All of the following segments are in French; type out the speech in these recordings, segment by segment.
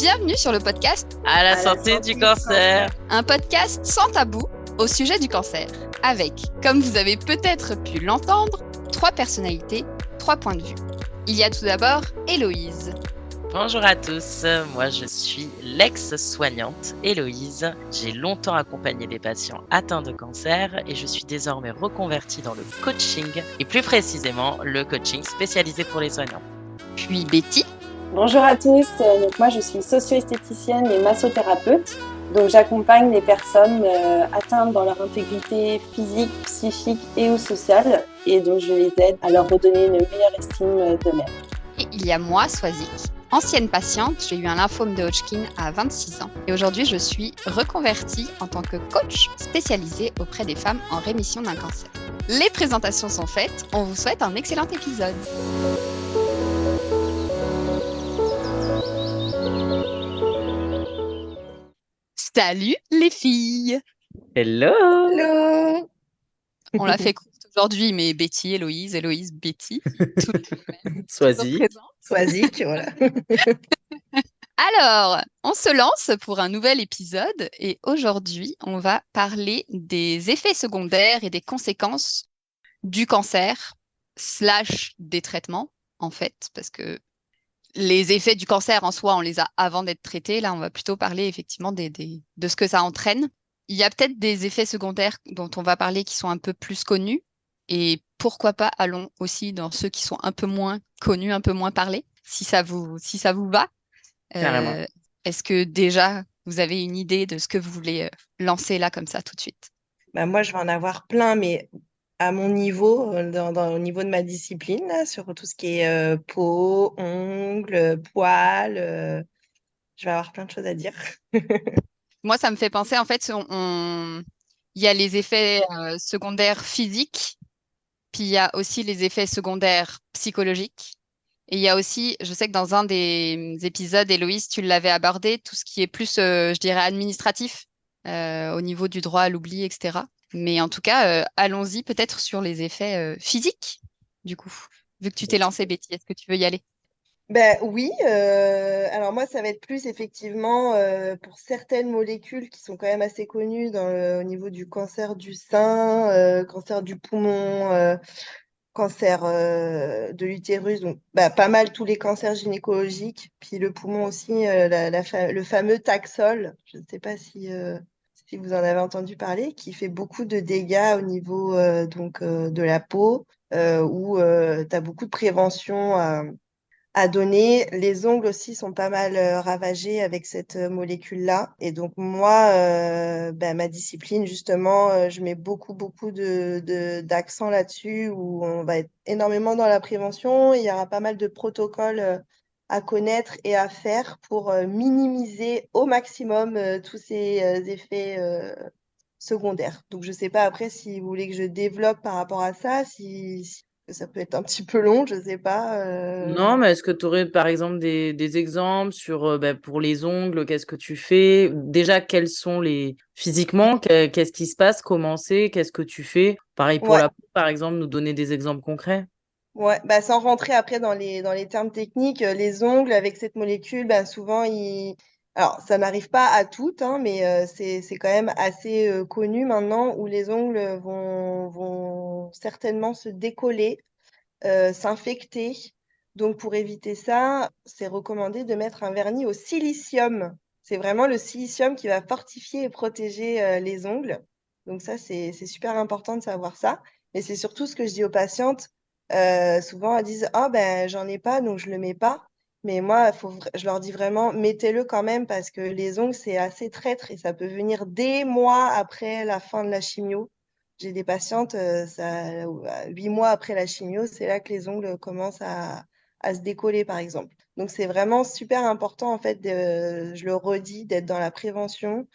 Bienvenue sur le podcast À la santé du cancer. Un podcast sans tabou au sujet du cancer, avec, comme vous avez peut-être pu l'entendre, 3 personnalités, 3 points de vue. Il y a tout d'abord Héloïse. Bonjour à tous, moi je suis l'ex-soignante Héloïse. J'ai longtemps accompagné des patients atteints de cancer et je suis désormais reconvertie dans le coaching et plus précisément le coaching spécialisé pour les soignants. Puis Betty. Bonjour à tous, donc moi je suis socio-esthéticienne et massothérapeute. Donc j'accompagne les personnes atteintes dans leur intégrité physique, psychique et ou sociale. Et donc je les aide à leur redonner une meilleure estime d'eux-mêmes. Et il y a moi, Swazik. Ancienne patiente, j'ai eu un lymphome de Hodgkin à 26 ans. Et aujourd'hui, je suis reconvertie en tant que coach spécialisée auprès des femmes en rémission d'un cancer. Les présentations sont faites, on vous souhaite un excellent épisode. Salut les filles! Hello! Hello! On l'a fait courte aujourd'hui, mais Betty, Héloïse, Héloïse, Betty. Swazik. Swazik, voilà. Alors, on se lance pour un nouvel épisode et aujourd'hui, on va parler des effets secondaires et des conséquences du cancer / des traitements, en fait, parce que les effets du cancer en soi, on les a avant d'être traités. Là, on va plutôt parler effectivement de ce que ça entraîne. Il y a peut-être des effets secondaires dont on va parler qui sont un peu plus connus et pourquoi pas allons aussi dans ceux qui sont un peu moins connus, un peu moins parlés, si ça vous va. Carrément. Est-ce que déjà, vous avez une idée de ce que vous voulez lancer là comme ça tout de suite? Moi, je vais en avoir plein, mais à mon niveau, au niveau de ma discipline, là, sur tout ce qui est peau, ongles, poils, je vais avoir plein de choses à dire. Moi, ça me fait penser, en fait, il y a les effets secondaires physiques, puis il y a aussi les effets secondaires psychologiques. Et il y a aussi, je sais que dans un des épisodes, Héloïse, tu l'avais abordé, tout ce qui est plus, je dirais, administratif, au niveau du droit à l'oubli, etc. Mais en tout cas, allons-y peut-être sur les effets physiques, du coup. Vu que tu t'es lancée, Betty, est-ce que tu veux y aller? Oui, alors moi, ça va être plus effectivement pour certaines molécules qui sont quand même assez connues au niveau du cancer du sein, cancer du poumon, cancer de l'utérus, donc pas mal tous les cancers gynécologiques, puis le poumon aussi, le fameux Taxol, je ne sais pas si vous en avez entendu parler, qui fait beaucoup de dégâts au niveau de la peau, où tu as beaucoup de prévention à donner. Les ongles aussi sont pas mal ravagés avec cette molécule-là. Et donc moi, ma discipline, justement, je mets beaucoup d'accent là-dessus, où on va être énormément dans la prévention. Il y aura pas mal de protocoles à connaître et à faire pour minimiser au maximum tous ces effets secondaires. Donc je sais pas après si vous voulez que je développe par rapport à ça, si ça peut être un petit peu long, je sais pas. Non, mais est-ce que tu aurais par exemple des exemples sur pour les ongles, qu'est-ce que tu fais? Déjà, quels sont physiquement, qu'est-ce qui se passe? Comment c'est? Qu'est-ce que tu fais? Pareil pour Ouais. la peau, par exemple, nous donner des exemples concrets. Ouais, sans rentrer après dans les termes techniques, les ongles avec cette molécule, souvent alors ça n'arrive pas à toutes, hein, mais c'est quand même assez connu maintenant, où les ongles vont certainement se décoller, s'infecter. Donc pour éviter ça, c'est recommandé de mettre un vernis au silicium. C'est vraiment le silicium qui va fortifier et protéger les ongles. Donc ça, c'est super important de savoir ça. Mais c'est surtout ce que je dis aux patientes. Souvent, elles disent: «Ah j'en ai pas, donc je le mets pas». Mais moi, je leur dis vraiment: «Mettez-le quand même, parce que les ongles, c'est assez traître et ça peut venir des mois après la fin de la chimio». J'ai des patientes, 8 mois après la chimio, c'est là que les ongles commencent à se décoller, par exemple. Donc c'est vraiment super important, en fait, je le redis, d'être dans la prévention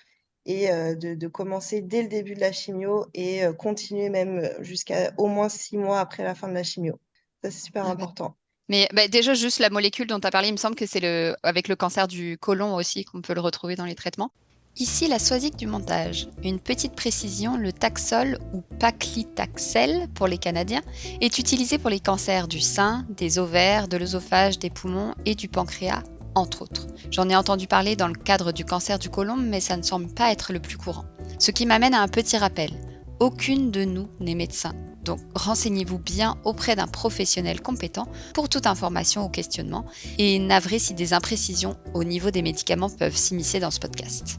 et de commencer dès le début de la chimio et continuer même jusqu'à au moins 6 mois après la fin de la chimio. Ça, c'est super important. Mais déjà, juste la molécule dont tu as parlé, il me semble que c'est avec le cancer du côlon aussi qu'on peut le retrouver dans les traitements. Ici, la Swazik du montage. Une petite précision, le Taxol ou paclitaxel pour les Canadiens est utilisé pour les cancers du sein, des ovaires, de l'œsophage, des poumons et du pancréas entre autres. J'en ai entendu parler dans le cadre du cancer du côlon, mais ça ne semble pas être le plus courant. Ce qui m'amène à un petit rappel. Aucune de nous n'est médecin, donc renseignez-vous bien auprès d'un professionnel compétent pour toute information ou questionnement, et navrez si des imprécisions au niveau des médicaments peuvent s'immiscer dans ce podcast.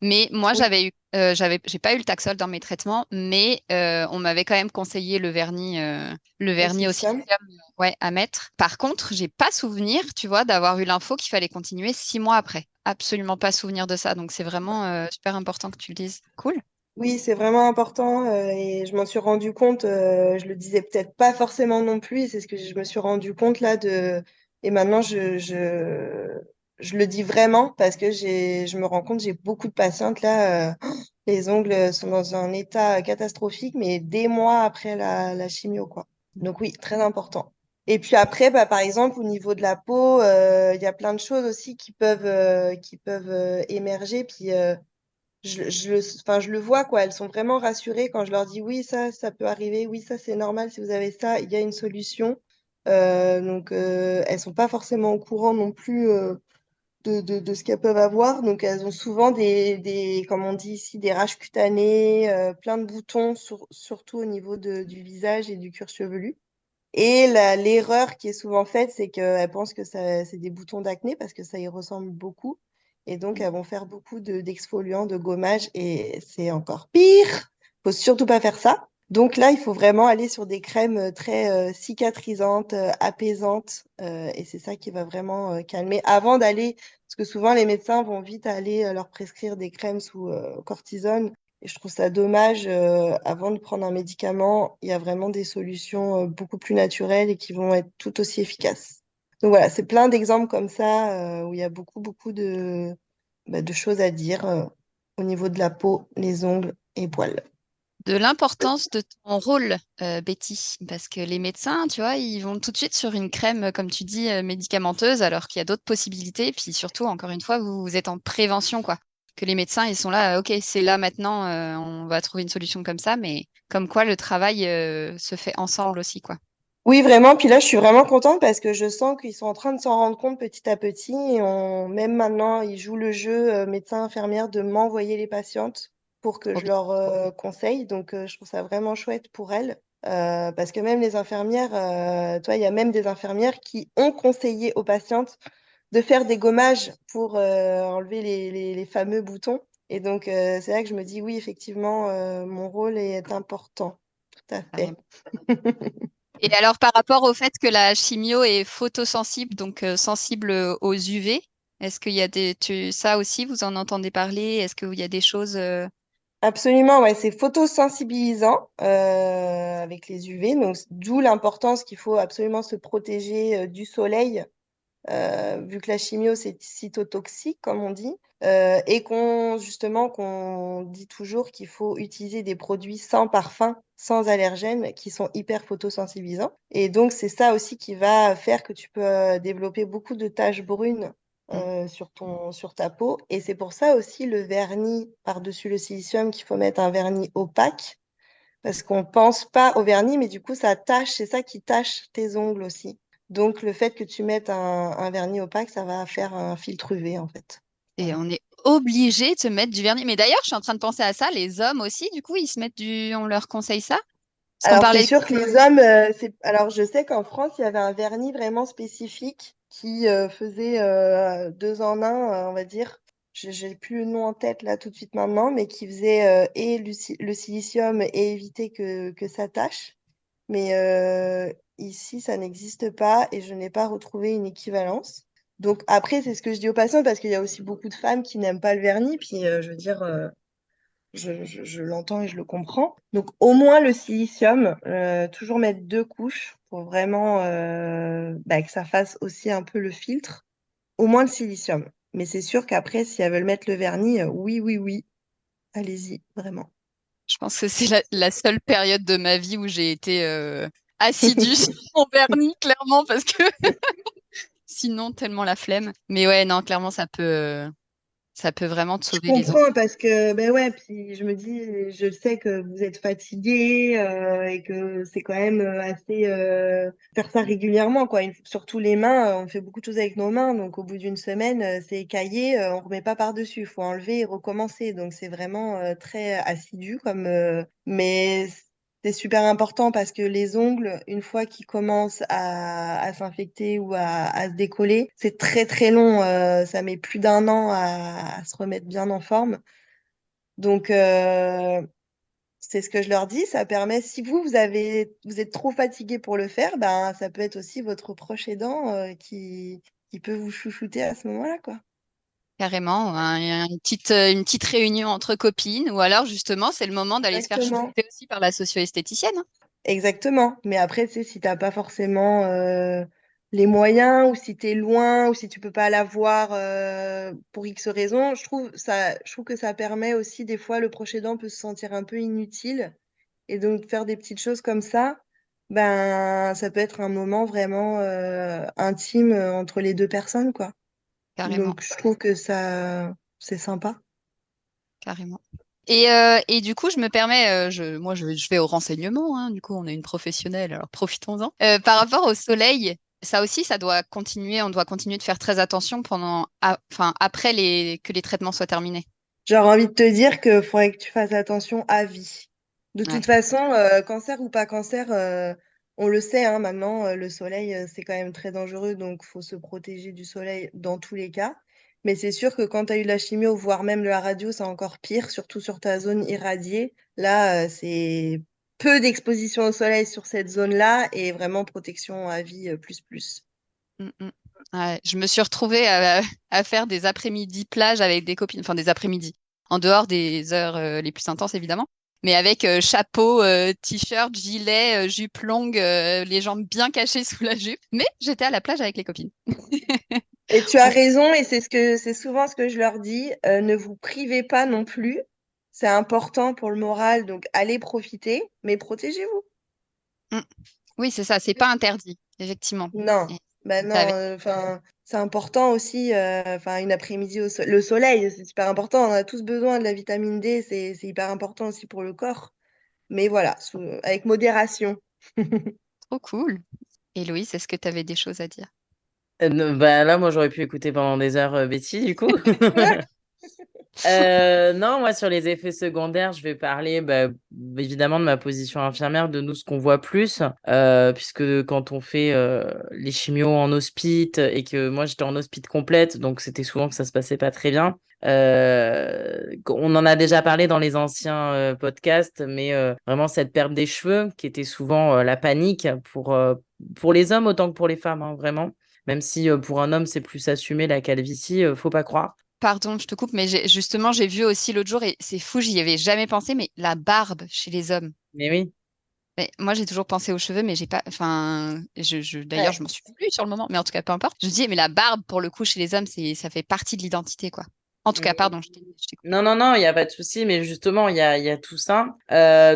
Mais moi, Oui. j'ai pas eu le Taxol dans mes traitements, mais on m'avait quand même conseillé le vernis au Silicium. silicium, ouais, à mettre. Par contre, j'ai pas souvenir, tu vois, d'avoir eu l'info qu'il fallait continuer 6 mois après. Absolument pas souvenir de ça, donc c'est vraiment super important que tu le dises. Cool. Oui, c'est vraiment important et je m'en suis rendu compte, je le disais peut-être pas forcément non plus, et c'est ce que je me suis rendu compte là et maintenant je le dis vraiment parce que je me rends compte, j'ai beaucoup de patientes là, les ongles sont dans un état catastrophique, mais des mois après la chimio, quoi. Donc oui, très important. Et puis après, bah, par exemple, au niveau de la peau, il y a plein de choses aussi qui peuvent émerger, puis enfin, je le vois, quoi. Elles sont vraiment rassurées quand je leur dis oui, ça peut arriver, oui, ça c'est normal si vous avez ça, il y a une solution. Donc, elles sont pas forcément au courant non plus de ce qu'elles peuvent avoir. Donc, elles ont souvent comme on dit ici, des rages cutanées, plein de boutons, surtout au niveau du visage et du cuir chevelu. Et l'erreur qui est souvent faite, c'est qu'elles pensent que c'est des boutons d'acné parce que ça y ressemble beaucoup. Et donc, elles vont faire beaucoup d'exfoliants, de gommage, et c'est encore pire. Faut surtout pas faire ça. Donc là, il faut vraiment aller sur des crèmes très cicatrisantes, apaisantes, et c'est ça qui va vraiment calmer avant d'aller, parce que souvent les médecins vont vite aller leur prescrire des crèmes sous cortisone. Et je trouve ça dommage, avant de prendre un médicament, il y a vraiment des solutions beaucoup plus naturelles et qui vont être tout aussi efficaces. Donc voilà, c'est plein d'exemples comme ça où il y a beaucoup, beaucoup de choses à dire au niveau de la peau, les ongles et poils. De l'importance de ton rôle, Betty, parce que les médecins, tu vois, ils vont tout de suite sur une crème, comme tu dis, médicamenteuse, alors qu'il y a d'autres possibilités. Puis surtout, encore une fois, vous êtes en prévention, quoi. Que les médecins, ils sont là, ok, c'est là maintenant, on va trouver une solution comme ça, mais comme quoi le travail, se fait ensemble aussi, quoi. Oui, vraiment. Puis là, je suis vraiment contente parce que je sens qu'ils sont en train de s'en rendre compte petit à petit. Et même maintenant, ils jouent le jeu, médecin, infirmière, de m'envoyer les patientes pour que Trop je bien. leur conseille. Donc, je trouve ça vraiment chouette pour elles. Parce que même les infirmières, toi, il y a même des infirmières qui ont conseillé aux patientes de faire des gommages pour enlever les fameux boutons. Et donc, c'est là que je me dis, oui, effectivement, mon rôle est important. Tout à fait. Carrément. Et alors, par rapport au fait que la chimio est photosensible, donc sensible aux UV, est-ce qu'il y a ça aussi, vous en entendez parler? Est-ce qu'il y a des choses Absolument, ouais, c'est photosensibilisant avec les UV, donc d'où l'importance qu'il faut absolument se protéger du soleil, vu que la chimio c'est cytotoxique comme on dit, et qu'on dit toujours qu'il faut utiliser des produits sans parfum, sans allergènes, qui sont hyper photosensibilisants. Et donc c'est ça aussi qui va faire que tu peux développer beaucoup de taches brunes sur ta peau. Et c'est pour ça aussi le vernis par-dessus le silicium qu'il faut mettre un vernis opaque, parce qu'on pense pas au vernis, mais du coup ça tâche, c'est ça qui tâche tes ongles aussi. Donc le fait que tu mettes un vernis opaque, ça va faire un filtre UV en fait. Et Voilà. on est obligé de se mettre du vernis. Mais d'ailleurs, je suis en train de penser à ça, les hommes aussi, du coup, ils se mettent on leur conseille ça? Parce qu'on Alors c'est parlait. sûr que les hommes, alors je sais qu'en France, il y avait un vernis vraiment spécifique qui faisait deux en un, on va dire. J'ai plus le nom en tête là tout de suite maintenant, mais qui faisait et le silicium et éviter que ça tâche. Mais ici, ça n'existe pas et je n'ai pas retrouvé une équivalence. Donc après, c'est ce que je dis aux patients parce qu'il y a aussi beaucoup de femmes qui n'aiment pas le vernis. Puis je veux dire, je l'entends et je le comprends. Donc au moins le silicium, toujours mettre deux couches pour vraiment que ça fasse aussi un peu le filtre. Au moins le silicium. Mais c'est sûr qu'après, si elles veulent mettre le vernis, oui, oui, oui, allez-y, vraiment. Je pense que c'est la seule période de ma vie où j'ai été assidue sur mon vernis, clairement, parce que sinon, tellement la flemme. Mais ouais, non, clairement, Ça peut vraiment te Je sauver les ongles. comprends parce que, ben ouais, puis je me dis, je sais que vous êtes fatigué et que c'est quand même assez faire ça régulièrement, quoi. Surtout les mains, on fait beaucoup de choses avec nos mains, donc au bout d'une semaine, c'est écaillé, on remet pas par-dessus, il faut enlever et recommencer. Donc c'est vraiment très assidu mais c'est super important parce que les ongles, une fois qu'ils commencent à s'infecter ou à se décoller, c'est très très long. Ça met plus d'un an à se remettre bien en forme. Donc, c'est ce que je leur dis. Ça permet, si vous êtes trop fatigué pour le faire, ben, ça peut être aussi votre proche aidant qui peut vous chouchouter à ce moment-là, quoi. Carrément, une petite réunion entre copines, ou alors justement, c'est le moment d'aller se faire Exactement. chouchouter aussi par la socio-esthéticienne, hein. Exactement. Mais après, tu sais, si t'as pas forcément les moyens, ou si t'es loin, ou si tu peux pas la voir pour X raisons, je trouve que ça permet aussi, des fois, le proche aidant peut se sentir un peu inutile. Et donc, faire des petites choses comme ça, ben, ça peut être un moment vraiment intime entre les deux personnes, quoi. Carrément, Donc, je trouve que ça, c'est sympa. carrément. Et du coup, je me permets, je vais au renseignement, hein, du coup, on est une professionnelle, alors profitons-en. Par rapport au soleil, ça aussi, on doit continuer de faire très attention enfin, après que les traitements soient terminés. J'aurais envie de te dire que faudrait que tu fasses attention à vie. De toute Ouais, façon, cancer ou pas cancer, on le sait hein, maintenant, le soleil, c'est quand même très dangereux, donc faut se protéger du soleil dans tous les cas. Mais c'est sûr que quand tu as eu de la chimio, voire même la radio, c'est encore pire, surtout sur ta zone irradiée. Là, c'est peu d'exposition au soleil sur cette zone-là et vraiment protection à vie plus plus. mm, mm. Ouais, je me suis retrouvée à faire des après-midi plage avec des copines, enfin des après-midi, en dehors des heures les plus intenses évidemment, mais avec chapeau, t-shirt, gilet, jupe longue, les jambes bien cachées sous la jupe. Mais j'étais à la plage avec les copines. Et tu as raison, et c'est souvent ce que je leur dis, ne vous privez pas non plus. C'est important pour le moral, donc allez profiter, mais protégez-vous. Mm. Oui, c'est ça, c'est pas interdit, effectivement. Non, Et ben c'est non, enfin, c'est important aussi, enfin, une après-midi le soleil, c'est super important. On a tous besoin de la vitamine D, c'est hyper important aussi pour le corps. Mais voilà, avec modération. trop cool. Héloïse, est-ce que tu avais des choses à dire? Bah là, moi, j'aurais pu écouter pendant des heures Betty, du coup. Non, moi, sur les effets secondaires, je vais parler bah, évidemment de ma position infirmière, de nous, ce qu'on voit plus, puisque quand on fait les chimios en hospice et que moi, j'étais en hospice complète, donc c'était souvent que ça se passait pas très bien. On en a déjà parlé dans les anciens podcasts, mais vraiment cette perte des cheveux qui était souvent la panique pour les hommes autant que pour les femmes, hein, vraiment. Même si pour un homme, c'est plus assumé la calvitie, faut pas croire. Pardon, je te coupe, mais justement, j'ai vu aussi l'autre jour, et c'est fou, j'y avais jamais pensé, mais la barbe chez les hommes. Mais oui. Mais moi, j'ai toujours pensé aux cheveux, mais j'ai pas. Enfin, d'ailleurs, je Ouais. m'en suis plus sur le moment, mais en tout cas, peu importe. Je me dis, mais la barbe, pour le coup, chez les hommes, ça fait partie de l'identité, quoi. En tout cas, Mm. pardon, je t'ai coupé. Non, non, non, il n'y a pas de souci, mais justement, il y a tout ça.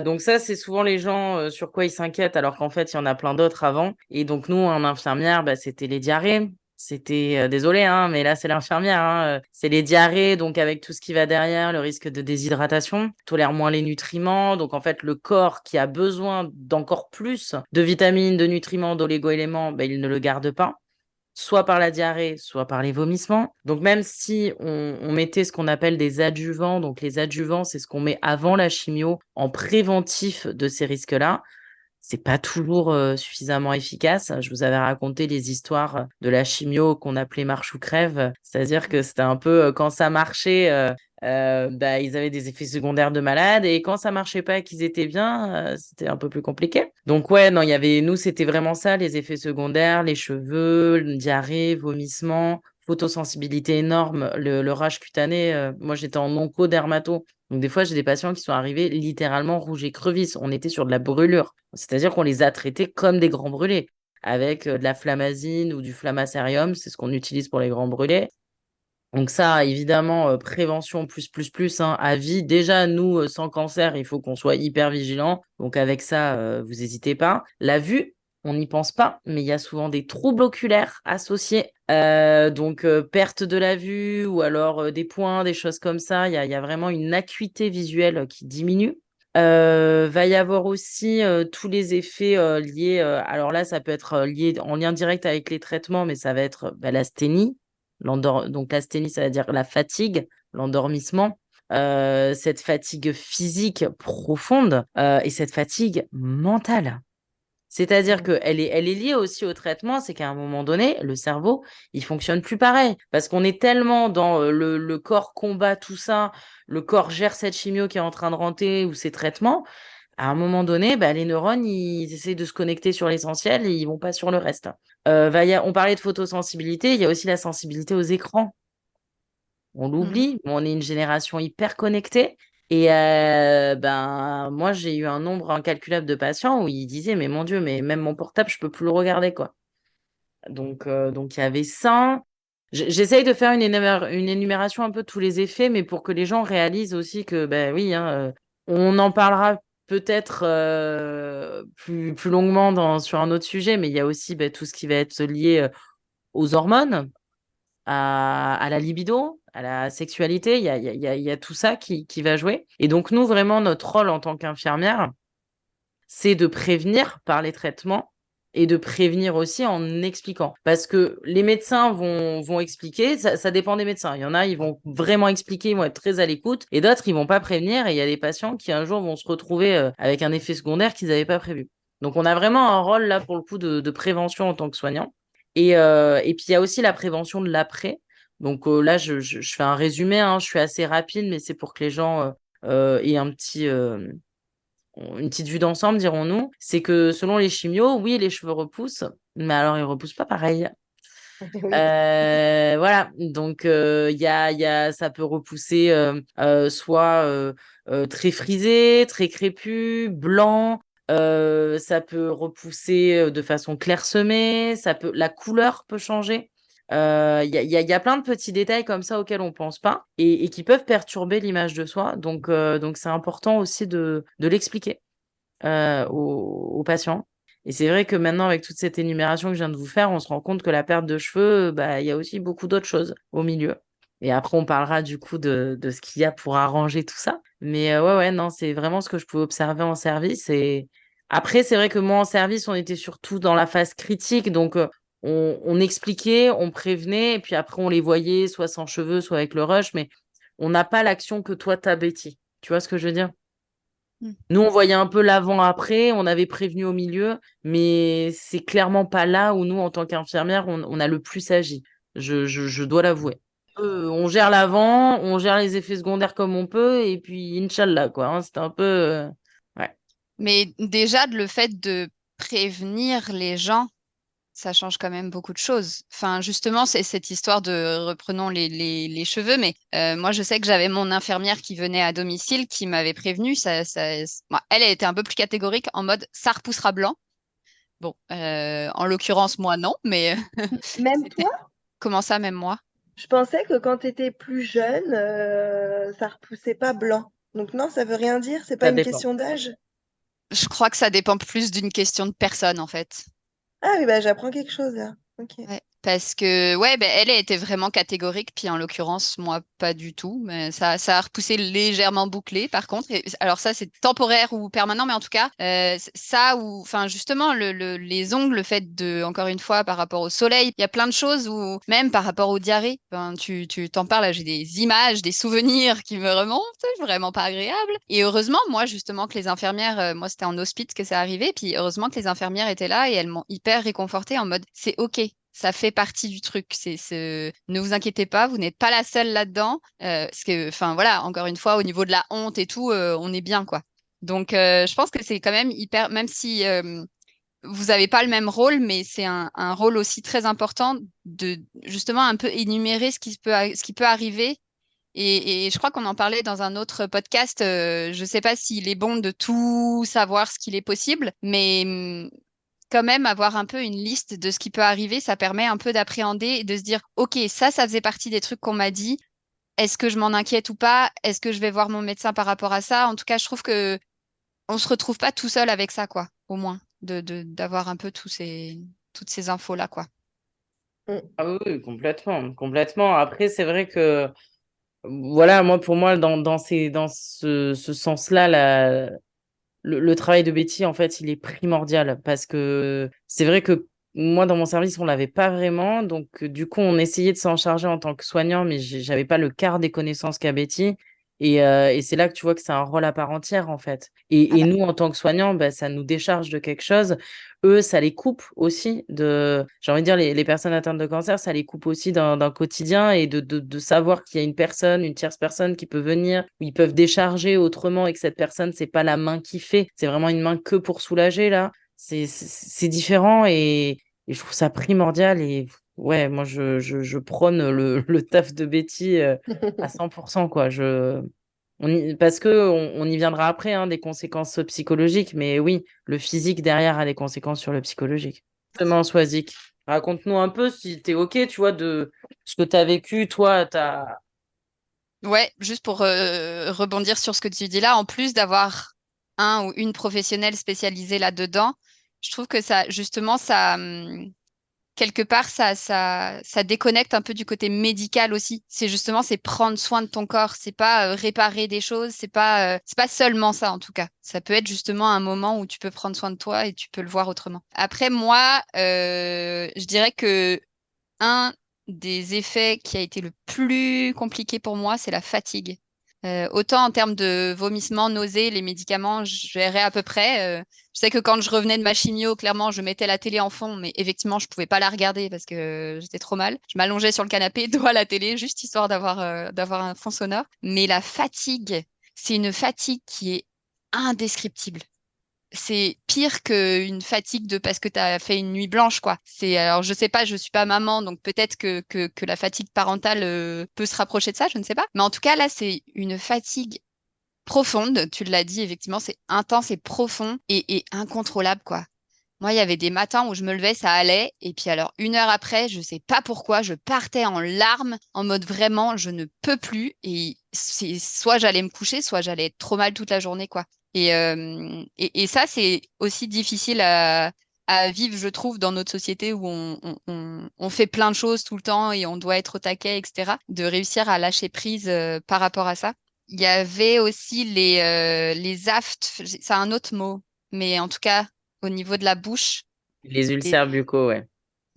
Donc ça, c'est souvent les gens sur quoi ils s'inquiètent, alors qu'en fait, il y en a plein d'autres avant. Et donc nous, en infirmière, bah, c'était les diarrhées. C'était, désolé, hein, mais là, c'est l'infirmière, hein, c'est les diarrhées, donc avec tout ce qui va derrière, le risque de déshydratation, tolère moins les nutriments. Donc en fait, le corps qui a besoin d'encore plus de vitamines, de nutriments, d'oligo-éléments, bah, il ne le garde pas soit par la diarrhée, soit par les vomissements. Donc même si on mettait ce qu'on appelle des adjuvants, donc les adjuvants, c'est ce qu'on met avant la chimio en préventif de ces risques-là, c'est pas toujours suffisamment efficace. Je vous avais raconté les histoires de la chimio qu'on appelait marche ou crève, c'est-à-dire que c'était un peu quand ça marchait, bah, ils avaient des effets secondaires de malade et quand ça marchait pas et qu'ils étaient bien, c'était un peu plus compliqué. Donc ouais, non, nous c'était vraiment ça, les effets secondaires, les cheveux, diarrhée, vomissement, photosensibilité énorme, le rage cutané. Moi j'étais en onco-dermato. Donc, des fois, j'ai des patients qui sont arrivés littéralement rouges et crevisses. On était sur de la brûlure. C'est-à-dire qu'on les a traités comme des grands brûlés, avec de la flamazine ou du flamacérium. C'est ce qu'on utilise pour les grands brûlés. Donc, ça, évidemment, prévention plus, hein, à vie. Déjà, nous, sans cancer, il faut qu'on soit hyper vigilant. Donc, avec ça, vous n'hésitez pas. La vue, on n'y pense pas, mais il y a souvent des troubles oculaires associés. Donc, perte de la vue ou alors des points, des choses comme ça. Il y a vraiment une acuité visuelle qui diminue. Va y avoir aussi tous les effets liés. Alors là, ça peut être lié en lien direct avec les traitements, mais ça va être l'asthénie. Donc, l'asthénie, ça veut dire la fatigue, l'endormissement. Cette fatigue physique profonde et cette fatigue mentale. C'est-à-dire qu'elle est liée aussi au traitement, c'est qu'à un moment donné, le cerveau, il fonctionne plus pareil. Parce qu'on est tellement dans le corps combat tout ça, le corps gère cette chimio qui est en train de rentrer ou ces traitements. À un moment donné, les neurones, ils essaient de se connecter sur l'essentiel et ils vont pas sur le reste. On parlait de photosensibilité, il y a aussi la sensibilité aux écrans. On l'oublie, mais on est une génération hyper connectée. Et moi, j'ai eu un nombre incalculable de patients où ils disaient, mais mon Dieu, mais même mon portable, je peux plus le regarder, quoi. Donc, il y avait ça. J'essaye de faire une énumération un peu de tous les effets, mais pour que les gens réalisent aussi que, oui, hein, on en parlera peut-être plus longuement sur un autre sujet, mais il y a aussi tout ce qui va être lié aux hormones, à la libido, à la sexualité. Il y a tout ça qui va jouer. Et donc, nous, vraiment, notre rôle en tant qu'infirmière, c'est de prévenir par les traitements et de prévenir aussi en expliquant. Parce que les médecins vont expliquer, ça dépend des médecins. Il y en a, ils vont vraiment expliquer, ils vont être très à l'écoute, et d'autres, ils vont pas prévenir, et il y a des patients qui un jour vont se retrouver avec un effet secondaire qu'ils n'avaient pas prévu. Donc, on a vraiment un rôle là, pour le coup, de prévention en tant que soignant. Et puis, il y a aussi la prévention de l'après. Donc là, je fais un résumé, hein, je suis assez rapide, mais c'est pour que les gens aient une petite vue d'ensemble, dirons-nous. C'est que selon les chimios, oui, les cheveux repoussent, mais alors ils repoussent pas pareil. Oui. Voilà, donc ça peut repousser soit très frisé, très crépus, blanc. Ça peut repousser de façon clairsemée, la couleur peut changer. Il y a plein de petits détails comme ça auxquels on pense pas et qui peuvent perturber l'image de soi. Donc c'est important aussi de l'expliquer aux patients. Et c'est vrai que maintenant, avec toute cette énumération que je viens de vous faire, on se rend compte que la perte de cheveux, il y a aussi beaucoup d'autres choses au milieu. Et après, on parlera du coup de ce qu'il y a pour arranger tout ça. Mais ouais, non, c'est vraiment ce que je pouvais observer en service. Et après, c'est vrai que moi, en service, on était surtout dans la phase critique. Donc, on expliquait, on prévenait. Et puis après, on les voyait soit sans cheveux, soit avec le rush. Mais on n'a pas l'action que toi, t'as, Betty. Tu vois ce que je veux dire? Nous, on voyait un peu l'avant-après, on avait prévenu au milieu, mais c'est clairement pas là où nous, en tant qu'infirmière, on a le plus agi. Je dois l'avouer. On gère l'avant, on gère les effets secondaires comme on peut, et puis Inch'Allah, quoi. Hein, c'était un peu. Ouais. Mais déjà, le fait de prévenir les gens, ça change quand même beaucoup de choses. Enfin, justement, c'est cette histoire de reprenons les cheveux, mais moi, je sais que j'avais mon infirmière qui venait à domicile qui m'avait prévenu. Moi, elle était un peu plus catégorique en mode ça repoussera blanc. Bon, en l'occurrence, moi, non, mais Même toi? comment ça, même moi? Je pensais que quand tu étais plus jeune, ça repoussait pas blanc. Donc non, ça veut rien dire, c'est pas Ça une dépend. question d'âge. Je crois que ça dépend plus d'une question de personne, en fait. Ah oui, j'apprends quelque chose là. Ok. Ouais, parce que ouais, elle était vraiment catégorique, puis en l'occurrence, moi, pas du tout. Mais ça a repoussé légèrement bouclé, par contre. Alors ça, c'est temporaire ou permanent, mais en tout cas, ça ou, enfin, justement, les ongles, le fait de, encore une fois, par rapport au soleil, il y a plein de choses ou même par rapport aux diarrhées. Enfin, tu t'en parles, là, j'ai des images, des souvenirs qui me remontent, c'est vraiment pas agréable. Et heureusement, moi, justement, que les infirmières, moi, c'était en hospice que ça arrivait, puis heureusement que les infirmières étaient là et elles m'ont hyper réconfortée en mode, c'est OK. Ça fait partie du truc. Ne vous inquiétez pas, vous n'êtes pas la seule là-dedans. Parce que, enfin voilà, encore une fois, au niveau de la honte et tout, on est bien, quoi. Donc, je pense que c'est quand même hyper, même si vous n'avez pas le même rôle, mais c'est un rôle aussi très important de justement un peu énumérer ce qui peut arriver. Et je crois qu'on en parlait dans un autre podcast. Je ne sais pas s'il est bon de tout savoir ce qu'il est possible, mais quand même avoir un peu une liste de ce qui peut arriver, ça permet un peu d'appréhender et de se dire, OK, ça faisait partie des trucs qu'on m'a dit. Est-ce que je m'en inquiète ou pas? Est-ce que je vais voir mon médecin par rapport à ça? En tout cas, je trouve que on se retrouve pas tout seul avec ça, quoi, au moins. d'avoir un peu toutes ces infos-là, quoi. Ah oui, oui, complètement, complètement. Après, c'est vrai que, voilà, pour moi, dans ce sens-là, le travail de Betty, en fait, il est primordial parce que c'est vrai que moi, dans mon service, on l'avait pas vraiment. Donc, du coup, on essayait de s'en charger en tant que soignant, mais j'avais pas le quart des connaissances qu'a Betty. Et c'est là que tu vois que c'est un rôle à part entière, en fait. Ah Et bah, nous, en tant que soignants, bah, ça nous décharge de quelque chose. Eux, ça les coupe aussi j'ai envie de dire, les personnes atteintes de cancer, ça les coupe aussi d'un quotidien et de savoir qu'il y a une personne, une tierce personne qui peut venir, où ils peuvent décharger autrement et que cette personne, c'est pas la main qui fait, c'est vraiment une main que pour soulager, là. C'est différent et je trouve ça primordial. Et ouais, moi, je prône le taf de Betty à 100%, quoi. Parce que on y viendra après, hein, des conséquences psychologiques, mais oui, le physique derrière a des conséquences sur le psychologique. Justement, Swazik, raconte-nous un peu si t'es OK, tu vois, de ce que t'as vécu, toi, ouais, juste pour rebondir sur ce que tu dis là, en plus d'avoir un ou une professionnelle spécialisée là-dedans, je trouve que ça, justement, quelque part, ça déconnecte un peu du côté médical aussi. C'est prendre soin de ton corps. C'est pas réparer des choses. C'est pas seulement ça, en tout cas. Ça peut être justement un moment où tu peux prendre soin de toi et tu peux le voir autrement. Après, moi, je dirais que un des effets qui a été le plus compliqué pour moi, c'est la fatigue. Autant en termes de vomissements, nausées, les médicaments, je gérais à peu près. Je sais que quand je revenais de ma chimio, clairement, je mettais la télé en fond, mais effectivement, je pouvais pas la regarder parce que j'étais trop mal. Je m'allongeais sur le canapé, dos à la télé, juste histoire d'avoir un fond sonore. Mais la fatigue, c'est une fatigue qui est indescriptible. C'est pire qu'une fatigue de parce que tu as fait une nuit blanche, quoi. Alors, je sais pas, je suis pas maman, donc peut-être que la fatigue parentale peut se rapprocher de ça, je ne sais pas. Mais en tout cas, là, c'est une fatigue profonde. Tu l'as dit, effectivement, c'est intense et profond et incontrôlable, quoi. Moi, il y avait des matins où je me levais, ça allait, et puis alors 1 heure après, je sais pas pourquoi, je partais en larmes, en mode vraiment, je ne peux plus, et c'est soit j'allais me coucher, soit j'allais être trop mal toute la journée, quoi. Et ça, c'est aussi difficile à vivre, je trouve, dans notre société où on fait plein de choses tout le temps et on doit être au taquet, etc. De réussir à lâcher prise par rapport à ça. Il y avait aussi les aftes, c'est un autre mot, mais en tout cas, au niveau de la bouche, les les, ulcères buccaux, ouais.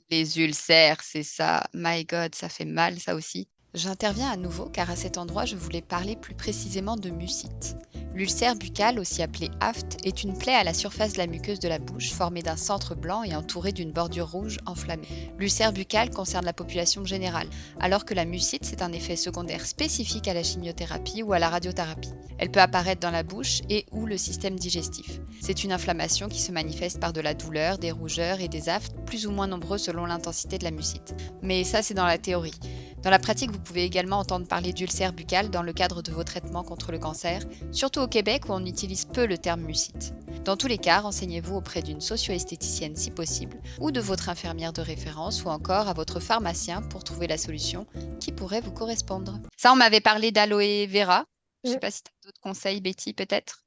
les ulcères, c'est ça. My God, ça fait mal, ça aussi. J'interviens à nouveau car à cet endroit, je voulais parler plus précisément de mucite. L'ulcère buccal, aussi appelé aphte, est une plaie à la surface de la muqueuse de la bouche formée d'un centre blanc et entouré d'une bordure rouge enflammée. L'ulcère buccal concerne la population générale, alors que la mucite, c'est un effet secondaire spécifique à la chimiothérapie ou à la radiothérapie. Elle peut apparaître dans la bouche et ou le système digestif. C'est une inflammation qui se manifeste par de la douleur, des rougeurs et des aftes plus ou moins nombreux selon l'intensité de la mucite. Mais ça, c'est dans la théorie. Dans la pratique, vous pouvez également entendre parler d'ulcère buccal dans le cadre de vos traitements contre le cancer, surtout au Québec où on utilise peu le terme mucite. Dans tous les cas, renseignez-vous auprès d'une socio-esthéticienne si possible, ou de votre infirmière de référence, ou encore à votre pharmacien pour trouver la solution qui pourrait vous correspondre. Ça, on m'avait parlé d'aloe vera. Je ne sais pas si tu as d'autres conseils, Betty, peut-être?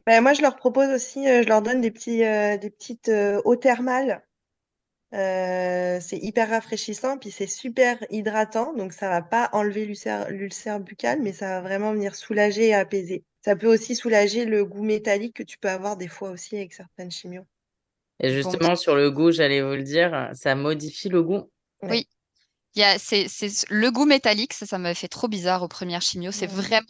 Ben, moi, je leur propose aussi, je leur donne des petites eaux thermales. C'est hyper rafraîchissant, puis c'est super hydratant, donc ça va pas enlever l'ulcère buccal, mais ça va vraiment venir soulager et apaiser. Ça peut aussi soulager le goût métallique que tu peux avoir des fois aussi avec certaines chimios. Et Bon, justement, sur le goût, j'allais vous le dire, ça modifie le goût. Ouais. oui. C'est le goût métallique, ça m'avait fait trop bizarre aux premières chimios. C'est vraiment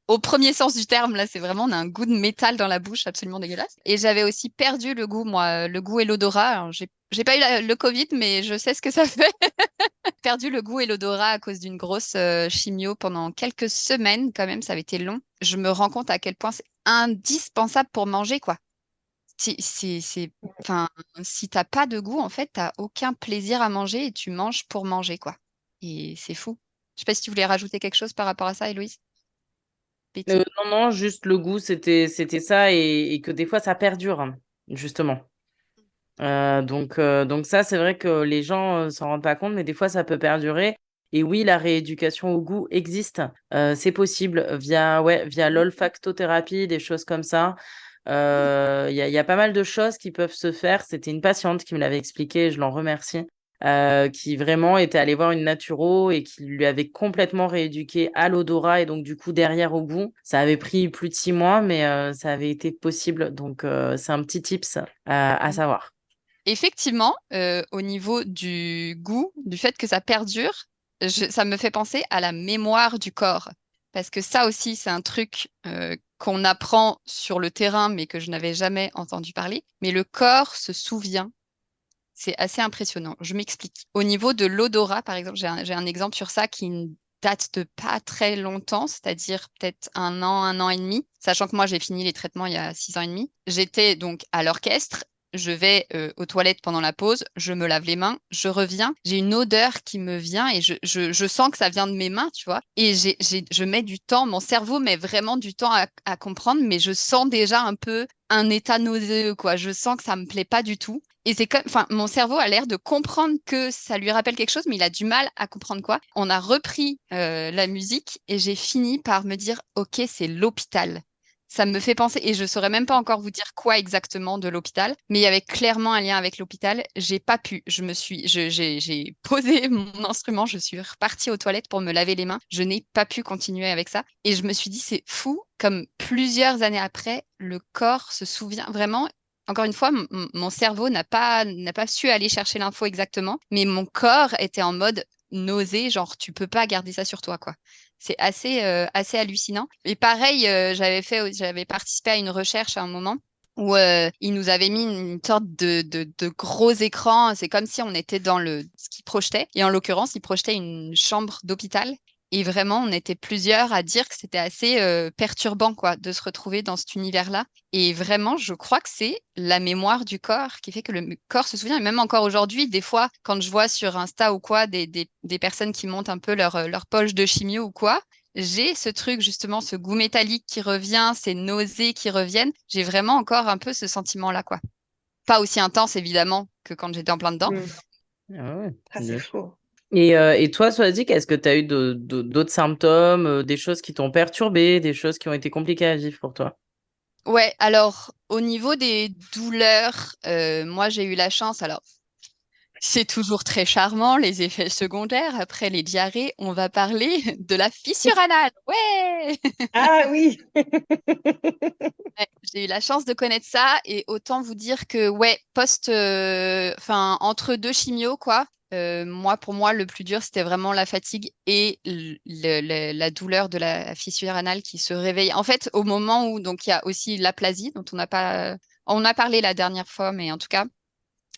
au premier sens du terme, là, c'est vraiment, on a un goût de métal dans la bouche absolument dégueulasse. Et j'avais aussi perdu le goût, moi, le goût et l'odorat. Alors, j'ai pas eu le Covid, mais je sais ce que ça fait. Perdu le goût et l'odorat à cause d'une grosse chimio pendant quelques semaines, quand même, ça avait été long. Je me rends compte à quel point c'est indispensable pour manger, quoi. Enfin, si t'as pas de goût, en fait, t'as aucun plaisir à manger et tu manges pour manger, quoi. Et c'est fou. Je sais pas si tu voulais rajouter quelque chose par rapport à ça, Héloïse? Betty? Non, non, juste le goût, c'était ça et que des fois, ça perdure, hein, justement. Donc ça, c'est vrai que les gens s'en rendent pas compte, mais des fois, ça peut perdurer. Et oui, la rééducation au goût existe. C'est possible via l'olfactothérapie, des choses comme ça. Il y a pas mal de choses qui peuvent se faire. C'était une patiente qui me l'avait expliqué, je l'en remercie, qui vraiment était allée voir une naturo et qui lui avait complètement rééduqué à l'odorat et donc du coup derrière au goût. Ça avait pris plus de 6 mois, mais ça avait été possible. Donc c'est un petit tips à savoir. Effectivement, au niveau du goût, du fait que ça perdure, ça me fait penser à la mémoire du corps. Parce que ça aussi, c'est un truc qu'on apprend sur le terrain, mais que je n'avais jamais entendu parler. Mais le corps se souvient. C'est assez impressionnant. Je m'explique. Au niveau de l'odorat, par exemple, j'ai un exemple sur ça qui ne date de pas très longtemps, c'est-à-dire peut-être 1 an et demi, sachant que moi, j'ai fini les traitements il y a 6 ans et demi. J'étais donc à l'orchestre. Je vais aux toilettes pendant la pause, je me lave les mains, je reviens, j'ai une odeur qui me vient et je sens que ça vient de mes mains, tu vois. Et je mets du temps, mon cerveau met vraiment du temps à comprendre, mais je sens déjà un peu un état nauséeux, quoi. Je sens que ça me plaît pas du tout. Et c'est comme, enfin, mon cerveau a l'air de comprendre que ça lui rappelle quelque chose, mais il a du mal à comprendre quoi. On a repris la musique et j'ai fini par me dire, OK, c'est l'hôpital. Ça me fait penser, et je saurais même pas encore vous dire quoi exactement de l'hôpital, mais il y avait clairement un lien avec l'hôpital. J'ai pas pu. J'ai posé mon instrument, je suis repartie aux toilettes pour me laver les mains. Je n'ai pas pu continuer avec ça. Et je me suis dit, c'est fou, comme plusieurs années après, le corps se souvient vraiment. Encore une fois, mon cerveau n'a pas su aller chercher l'info exactement, mais mon corps était en mode nausée, genre tu peux pas garder ça sur toi, quoi. C'est assez hallucinant. Et pareil, j'avais participé à une recherche à un moment où ils nous avaient mis une sorte de gros écran. C'est comme si on était dans ce qu'ils projetaient. Et en l'occurrence, ils projetaient une chambre d'hôpital. Et vraiment, on était plusieurs à dire que c'était assez perturbant, quoi, de se retrouver dans cet univers-là. Et vraiment, je crois que c'est la mémoire du corps qui fait que le corps se souvient. Et même encore aujourd'hui, des fois, quand je vois sur Insta ou quoi, des personnes qui montent un peu leur poche de chimio ou quoi, j'ai ce truc, justement, ce goût métallique qui revient, ces nausées qui reviennent. J'ai vraiment encore un peu ce sentiment-là, quoi. Pas aussi intense, évidemment, que quand j'étais en plein dedans. Ah ouais, Ah, bien c'est sûr. fou. Et toi, Swazik, est-ce que tu as eu d'autres symptômes, des choses qui t'ont perturbé, des choses qui ont été compliquées à vivre pour toi? Ouais, alors au niveau des douleurs, moi j'ai eu la chance, alors c'est toujours très charmant les effets secondaires. Après les diarrhées, on va parler de la fissure anale. Ouais! Ah oui. Ouais, j'ai eu la chance de connaître ça et autant vous dire que ouais, enfin entre deux chimios quoi. Moi, pour moi, le plus dur, c'était vraiment la fatigue et la douleur de la fissure anale qui se réveille. En fait, au moment où donc il y a aussi l'aplasie dont on a parlé la dernière fois, mais en tout cas,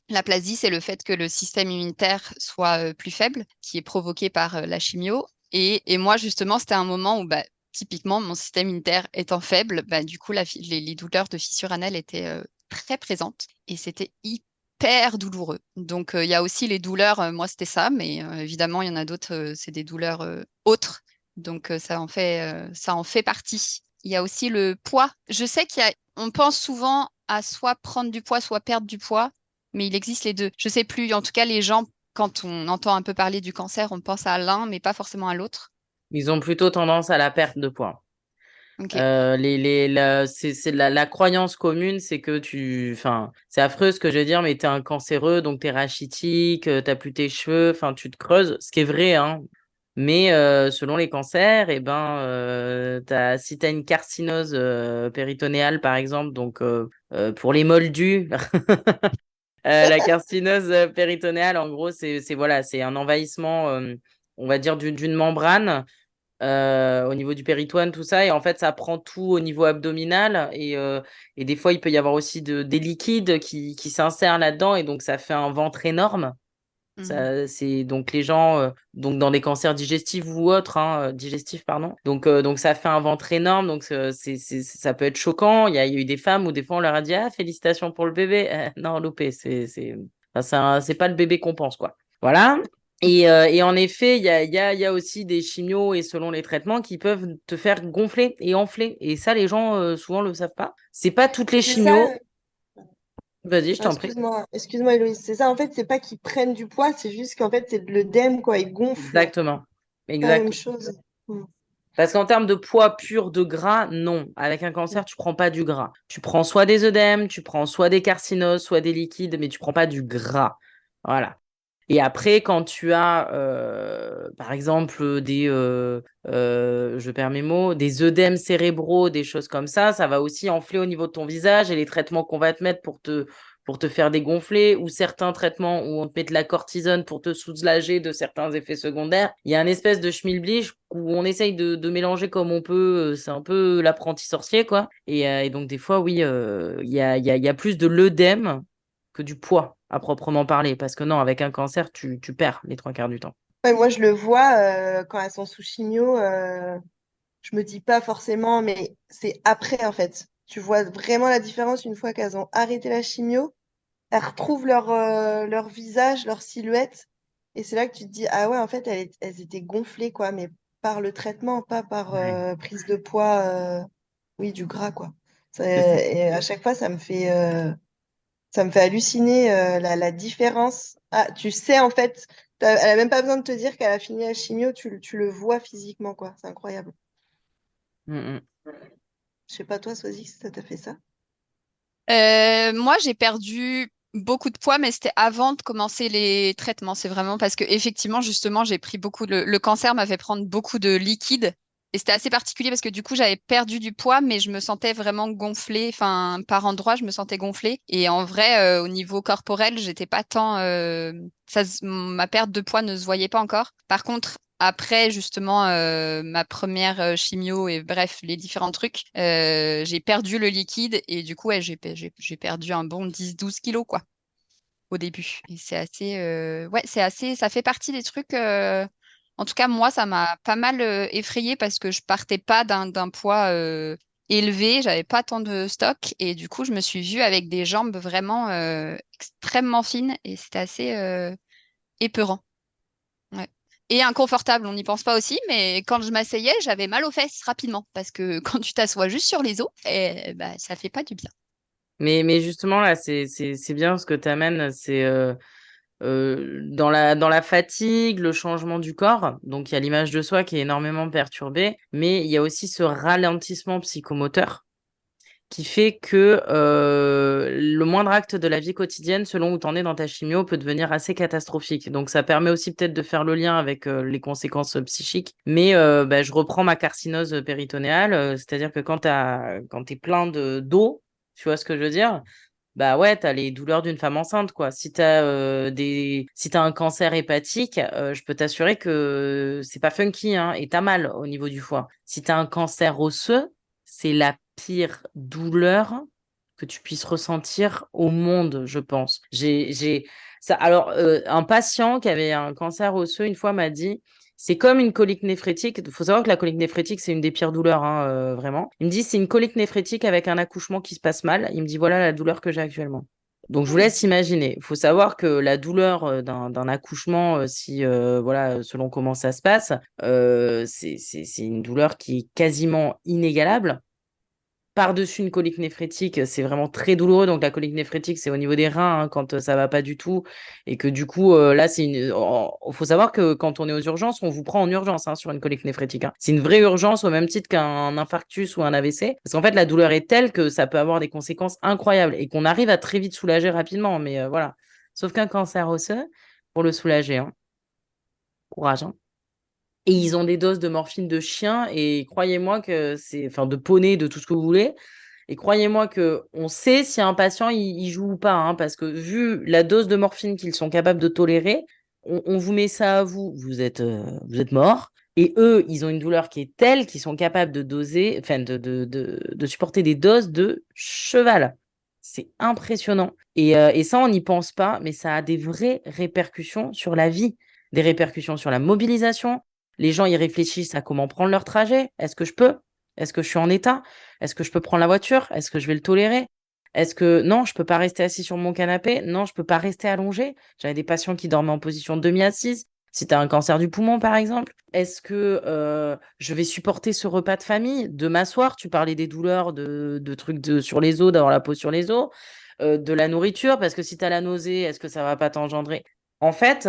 l'aplasie, c'est le fait que le système immunitaire soit plus faible, qui est provoqué par la chimio. Et moi, justement, c'était un moment où, bah, typiquement, mon système immunitaire étant faible, bah, du coup, les douleurs de fissure anale étaient très présentes et c'était hyper douloureux. Donc, il y a aussi les douleurs, moi, c'était ça, mais évidemment, il y en a d'autres, c'est des douleurs autres. Donc, ça en fait partie. Il y a aussi le poids. Je sais on pense souvent à soit prendre du poids, soit perdre du poids, mais il existe les deux. Je sais plus. En tout cas, les gens, quand on entend un peu parler du cancer, on pense à l'un, mais pas forcément à l'autre. Ils ont plutôt tendance à la perte de poids. Ok. C'est la croyance commune, c'est que enfin, c'est affreux ce que je veux dire, mais t'es un cancéreux, donc t'es rachitique, t'as plus tes cheveux, enfin, tu te creuses, ce qui est vrai, hein. Mais selon les cancers, eh ben, si t'as une carcinose péritonéale, par exemple, donc pour les moldus, la carcinose péritonéale, en gros, voilà, c'est un envahissement, on va dire, d'une membrane au niveau du péritoine, tout ça. Et en fait, ça prend tout au niveau abdominal. Et des fois, il peut y avoir aussi des liquides qui s'insèrent là-dedans. Et donc, ça fait un ventre énorme. Mhm. C'est donc les gens donc dans des cancers digestifs ou autres digestifs pardon donc ça fait un ventre énorme donc ça peut être choquant. Il y a eu des femmes où des fois on leur a dit ah félicitations pour le bébé. Non loupé enfin, c'est pas le bébé qu'on pense quoi, voilà. Et en effet il y a aussi des chimios et selon les traitements qui peuvent te faire gonfler et enfler et ça les gens souvent le savent pas, c'est pas toutes les C'est ça. chimios. Vas-y je Ah, t'en prie. excuse-moi, Héloïse. C'est ça, en fait, c'est pas qu'ils prennent du poids, c'est juste qu'en fait, c'est de l'œdème, quoi. Ils gonflent. Exactement. Pas la même Exact. chose. Mm. Parce qu'en termes de poids pur de gras, non. Avec un cancer, tu prends pas du gras. Tu prends soit des œdèmes, tu prends soit des carcinoses, soit des liquides, mais tu prends pas du gras. Voilà. Et après, quand tu as, par exemple, je perds mes mots, des œdèmes cérébraux, des choses comme ça va aussi enfler au niveau de ton visage et les traitements qu'on va te mettre pour te faire dégonfler ou certains traitements où on te met de la cortisone pour te soulager de certains effets secondaires. Il y a une espèce de schmilblick où on essaye de mélanger comme on peut. C'est un peu l'apprenti sorcier, quoi. Et donc, des fois, oui, il y a plus de l'œdème que du poids à proprement parler. Parce que non, avec un cancer, tu perds les 3 quarts du temps. Ouais, moi, je le vois quand elles sont sous chimio. Je me dis pas forcément, mais c'est après, en fait. Tu vois vraiment la différence une fois qu'elles ont arrêté la chimio. Elles retrouvent leur visage, leur silhouette. Et c'est là que tu te dis, ah ouais, en fait, elles étaient gonflées, quoi, mais par le traitement, pas par Ouais. prise de poids, oui, du gras, quoi. C'est ça. Et à chaque fois, ça me fait halluciner la différence. Ah, tu sais, en fait, elle a même pas besoin de te dire qu'elle a fini la chimio, tu le vois physiquement, quoi. C'est incroyable. Mm, mm. Je sais pas, toi, Sozy, si ça t'a fait ça. Moi, j'ai perdu beaucoup de poids, mais c'était avant de commencer les traitements. C'est vraiment parce que effectivement, justement, j'ai pris beaucoup. Le cancer m'a fait prendre beaucoup de liquide. Et c'était assez particulier parce que du coup, j'avais perdu du poids, mais je me sentais vraiment gonflée. Enfin, par endroits, je me sentais gonflée. Et en vrai, au niveau corporel, j'étais pas tant. Ma perte de poids ne se voyait pas encore. Par contre, après justement ma première chimio et bref, les différents trucs, j'ai perdu le liquide et du coup, ouais, j'ai perdu un bon 10-12 kilos, quoi, au début. Et c'est assez, ouais, c'est assez, ça fait partie des trucs. En tout cas, moi, ça m'a pas mal effrayée parce que je partais pas d'un poids élevé, j'avais pas tant de stock et du coup, je me suis vue avec des jambes vraiment extrêmement fines et c'était assez épeurant. Ouais. Et inconfortable, on n'y pense pas aussi, mais quand je m'asseyais, j'avais mal aux fesses rapidement parce que quand tu t'assois juste sur les os, bah, ça fait pas du bien. Mais justement, là, c'est bien ce que tu amènes. C'est dans la fatigue, le changement du corps. Donc, il y a l'image de soi qui est énormément perturbée, mais il y a aussi ce ralentissement psychomoteur qui fait que le moindre acte de la vie quotidienne, selon où tu en es dans ta chimio, peut devenir assez catastrophique. Donc, ça permet aussi peut-être de faire le lien avec les conséquences psychiques. Mais bah, je reprends ma carcinose péritonéale, c'est-à-dire que quand tu es plein d'eau, tu vois ce que je veux dire? Bah ouais, t'as les douleurs d'une femme enceinte, quoi. Si t'as un cancer hépatique, je peux t'assurer que c'est pas funky, hein, et t'as mal au niveau du foie. Si t'as un cancer osseux, c'est la pire douleur que tu puisses ressentir au monde, je pense. Alors, un patient qui avait un cancer osseux, une fois, m'a dit, c'est comme une colique néphrétique. Il faut savoir que la colique néphrétique, c'est une des pires douleurs, hein, vraiment. Il me dit, c'est une colique néphrétique avec un accouchement qui se passe mal. Il me dit, voilà la douleur que j'ai actuellement. Donc, je vous laisse imaginer. Il faut savoir que la douleur d'un accouchement, si voilà, selon comment ça se passe, c'est une douleur qui est quasiment inégalable. Par-dessus une colique néphrétique, c'est vraiment très douloureux. Donc, la colique néphrétique, c'est au niveau des reins, hein, quand ça va pas du tout. Et que du coup, là, il faut savoir que quand on est aux urgences, on vous prend en urgence, hein, sur une colique néphrétique, hein. C'est une vraie urgence au même titre qu'un infarctus ou un AVC. Parce qu'en fait, la douleur est telle que ça peut avoir des conséquences incroyables et qu'on arrive à très vite soulager rapidement. Mais voilà. Sauf qu'un cancer osseux, pour le soulager, hein, courage, hein. Et ils ont des doses de morphine de chien et croyez-moi que enfin, de poney, de tout ce que vous voulez. Et croyez-moi que on sait si un patient il joue ou pas, hein, parce que vu la dose de morphine qu'ils sont capables de tolérer, on vous met ça à vous, vous êtes mort. Et eux, ils ont une douleur qui est telle qu'ils sont capables de doser, enfin de supporter des doses de cheval. C'est impressionnant. Et ça, on n'y pense pas, mais ça a des vraies répercussions sur la vie, des répercussions sur la mobilisation. Les gens, ils réfléchissent à comment prendre leur trajet. Est-ce que je peux? Est-ce que je suis en état? Est-ce que je peux prendre la voiture? Est-ce que je vais le tolérer? Est-ce que non, je peux pas rester assis sur mon canapé? Non, je peux pas rester allongé. J'avais des patients qui dormaient en position demi-assise. Si tu as un cancer du poumon, par exemple, est-ce que je vais supporter ce repas de famille, de m'asseoir? Tu parlais des douleurs, de trucs sur les os, d'avoir la peau sur les os, de la nourriture, parce que si tu as la nausée, est-ce que ça va pas t'engendrer? En fait,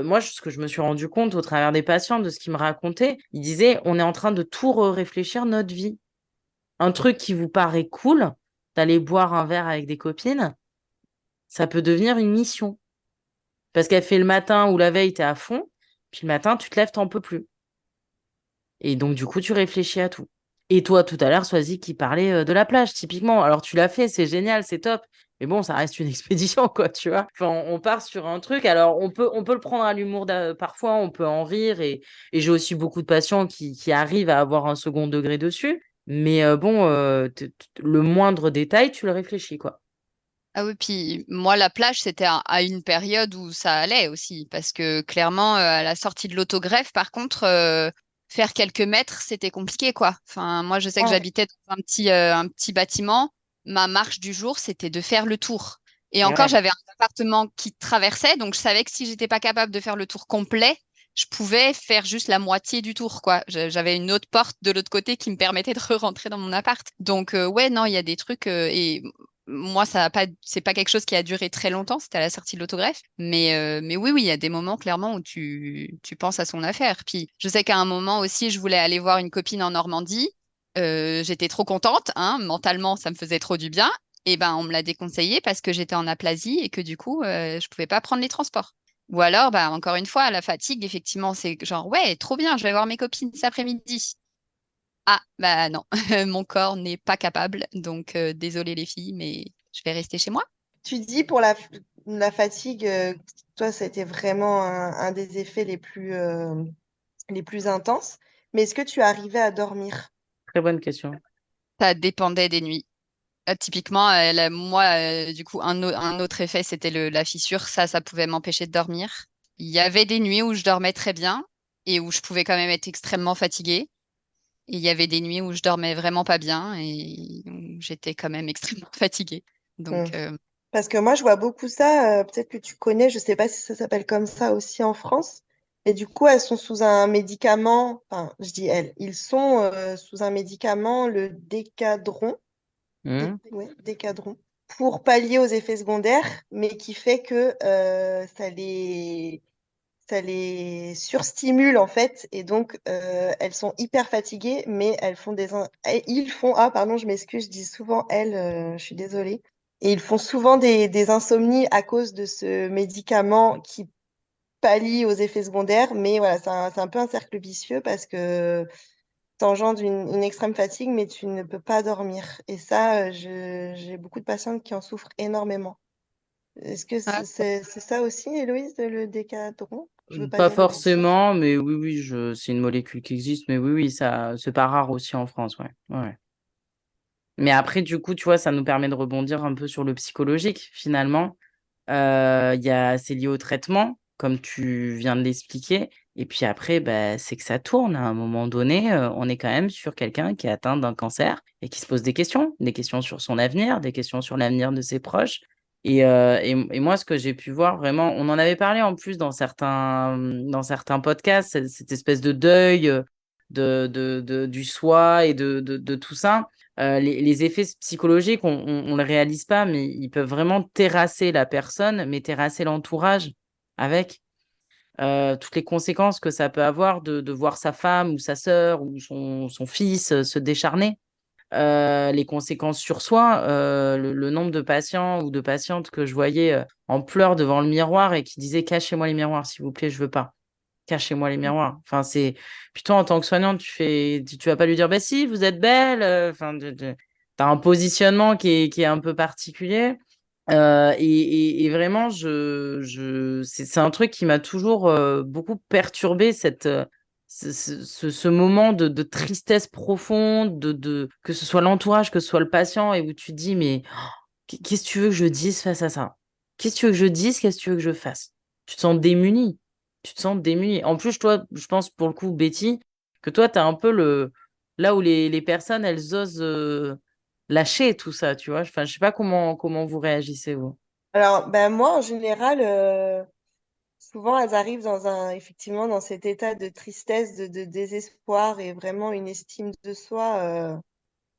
moi, ce que je me suis rendu compte au travers des patients, de ce qu'ils me racontaient, ils disaient, on est en train de tout réfléchir notre vie. Un truc qui vous paraît cool, d'aller boire un verre avec des copines, ça peut devenir une mission. Parce qu'elle fait le matin ou la veille, t'es à fond, puis le matin, tu te lèves, t'en peux plus. Et donc, du coup, tu réfléchis à tout. Et toi, tout à l'heure, Swazik qui parlait de la plage, typiquement. Alors, tu l'as fait, c'est génial, c'est top. Mais bon, ça reste une expédition, quoi, tu vois. Enfin, on part sur un truc. Alors, on peut le prendre à l'humour parfois, on peut en rire. Et j'ai aussi beaucoup de patients qui arrivent à avoir un second degré dessus. Mais bon, le moindre détail, tu le réfléchis, quoi. Ah oui, puis moi, la plage, c'était à une période où ça allait aussi, parce que clairement, à la sortie de l'autogreffe, par contre, faire quelques mètres, c'était compliqué, quoi. Enfin, moi, je sais que Ouais. j'habitais dans un petit bâtiment. Ma marche du jour, c'était de faire le tour. Et encore, Ouais. j'avais un appartement qui traversait, donc je savais que si j'étais pas capable de faire le tour complet, je pouvais faire juste la moitié du tour, quoi. J'avais une autre porte de l'autre côté qui me permettait de re-rentrer dans mon appart. Donc, ouais, non, il y a des trucs, et moi, c'est pas quelque chose qui a duré très longtemps, c'était à la sortie de l'autogreffe. Mais oui, oui, il y a des moments clairement où tu penses à son affaire. Puis je sais qu'à un moment aussi, je voulais aller voir une copine en Normandie. J'étais trop contente, hein, mentalement, ça me faisait trop du bien. Et ben, on me l'a déconseillé parce que j'étais en aplasie et que du coup, je pouvais pas prendre les transports. Ou alors, bah, encore une fois, la fatigue, effectivement, c'est genre, ouais, trop bien, je vais voir mes copines cet après-midi. Ah, bah non, mon corps n'est pas capable, donc désolé les filles, mais je vais rester chez moi. Tu dis pour la fatigue, toi, ça a été vraiment un des effets les plus intenses. Mais est-ce que tu arrivais à dormir? Très bonne question. Ça dépendait des nuits. Typiquement, moi, du coup, un autre effet, c'était la fissure. Ça pouvait m'empêcher de dormir. Il y avait des nuits où je dormais très bien et où je pouvais quand même être extrêmement fatiguée. Et il y avait des nuits où je dormais vraiment pas bien et où j'étais quand même extrêmement fatiguée. Hmm. Donc, Parce que moi, je vois beaucoup ça. Peut-être que tu connais, je sais pas si ça s'appelle comme ça aussi en France. Et du coup, elles sont sous un médicament. Enfin, je dis elles. Ils sont sous un médicament, le Décadron. Hmm. Ouais, Décadron. Pour pallier aux effets secondaires, mais qui fait que ça les surstimule en fait. Et donc, elles sont hyper fatiguées, mais elles font ils font, ah pardon, je m'excuse, je dis souvent elles, je suis désolée. Et ils font souvent des insomnies à cause de ce médicament qui pallie aux effets secondaires. Mais voilà, c'est un peu un cercle vicieux parce que t'engendres une extrême fatigue, mais tu ne peux pas dormir. Et ça, j'ai beaucoup de patientes qui en souffrent énormément. Est-ce que ah, c'est ça aussi, Héloïse, le décadron? Je veux pas Pas dire de bêtises. forcément, mais oui, oui, c'est une molécule qui existe, mais oui, oui, ça, c'est pas rare aussi en France, ouais. Ouais. Mais après, du coup, tu vois, ça nous permet de rebondir un peu sur le psychologique, finalement. C'est lié au traitement, comme tu viens de l'expliquer. Et puis après, bah, c'est que ça tourne. À un moment donné, on est quand même sur quelqu'un qui est atteint d'un cancer et qui se pose des questions sur son avenir, des questions sur l'avenir de ses proches. Et moi, ce que j'ai pu voir vraiment, on en avait parlé en plus dans certains podcasts, cette espèce de deuil du soi et de tout ça. Les effets psychologiques, on le réalise pas, mais ils peuvent vraiment terrasser la personne, mais terrasser l'entourage avec toutes les conséquences que ça peut avoir de voir sa femme ou sa sœur ou son fils se décharner. Les conséquences sur soi, le nombre de patients ou de patientes que je voyais en pleurs devant le miroir et qui disaient: «Cachez-moi les miroirs, s'il vous plaît, je veux pas. Cachez-moi les miroirs.» Enfin, c'est. Puis toi, en tant que soignante, tu vas pas lui dire: «Bah si, vous êtes belle.» Enfin, t'as un positionnement qui est un peu particulier. Et vraiment, c'est un truc qui m'a toujours beaucoup perturbé, ce moment de tristesse profonde, que ce soit l'entourage, que ce soit le patient, et où tu te dis: «Mais qu'est-ce que tu veux que je dise face à ça? Qu'est-ce que tu veux que je dise? Qu'est-ce que tu veux que je fasse?» Tu te sens démuni. Tu te sens démuni. En plus, toi, je pense pour le coup, Betty, que toi, tu as un peu là où les personnes, elles osent lâcher tout ça, tu vois. Enfin, je sais pas comment vous réagissez, vous. Alors, ben moi, en général, souvent, elles arrivent effectivement, dans cet état de tristesse, de désespoir et vraiment une estime de soi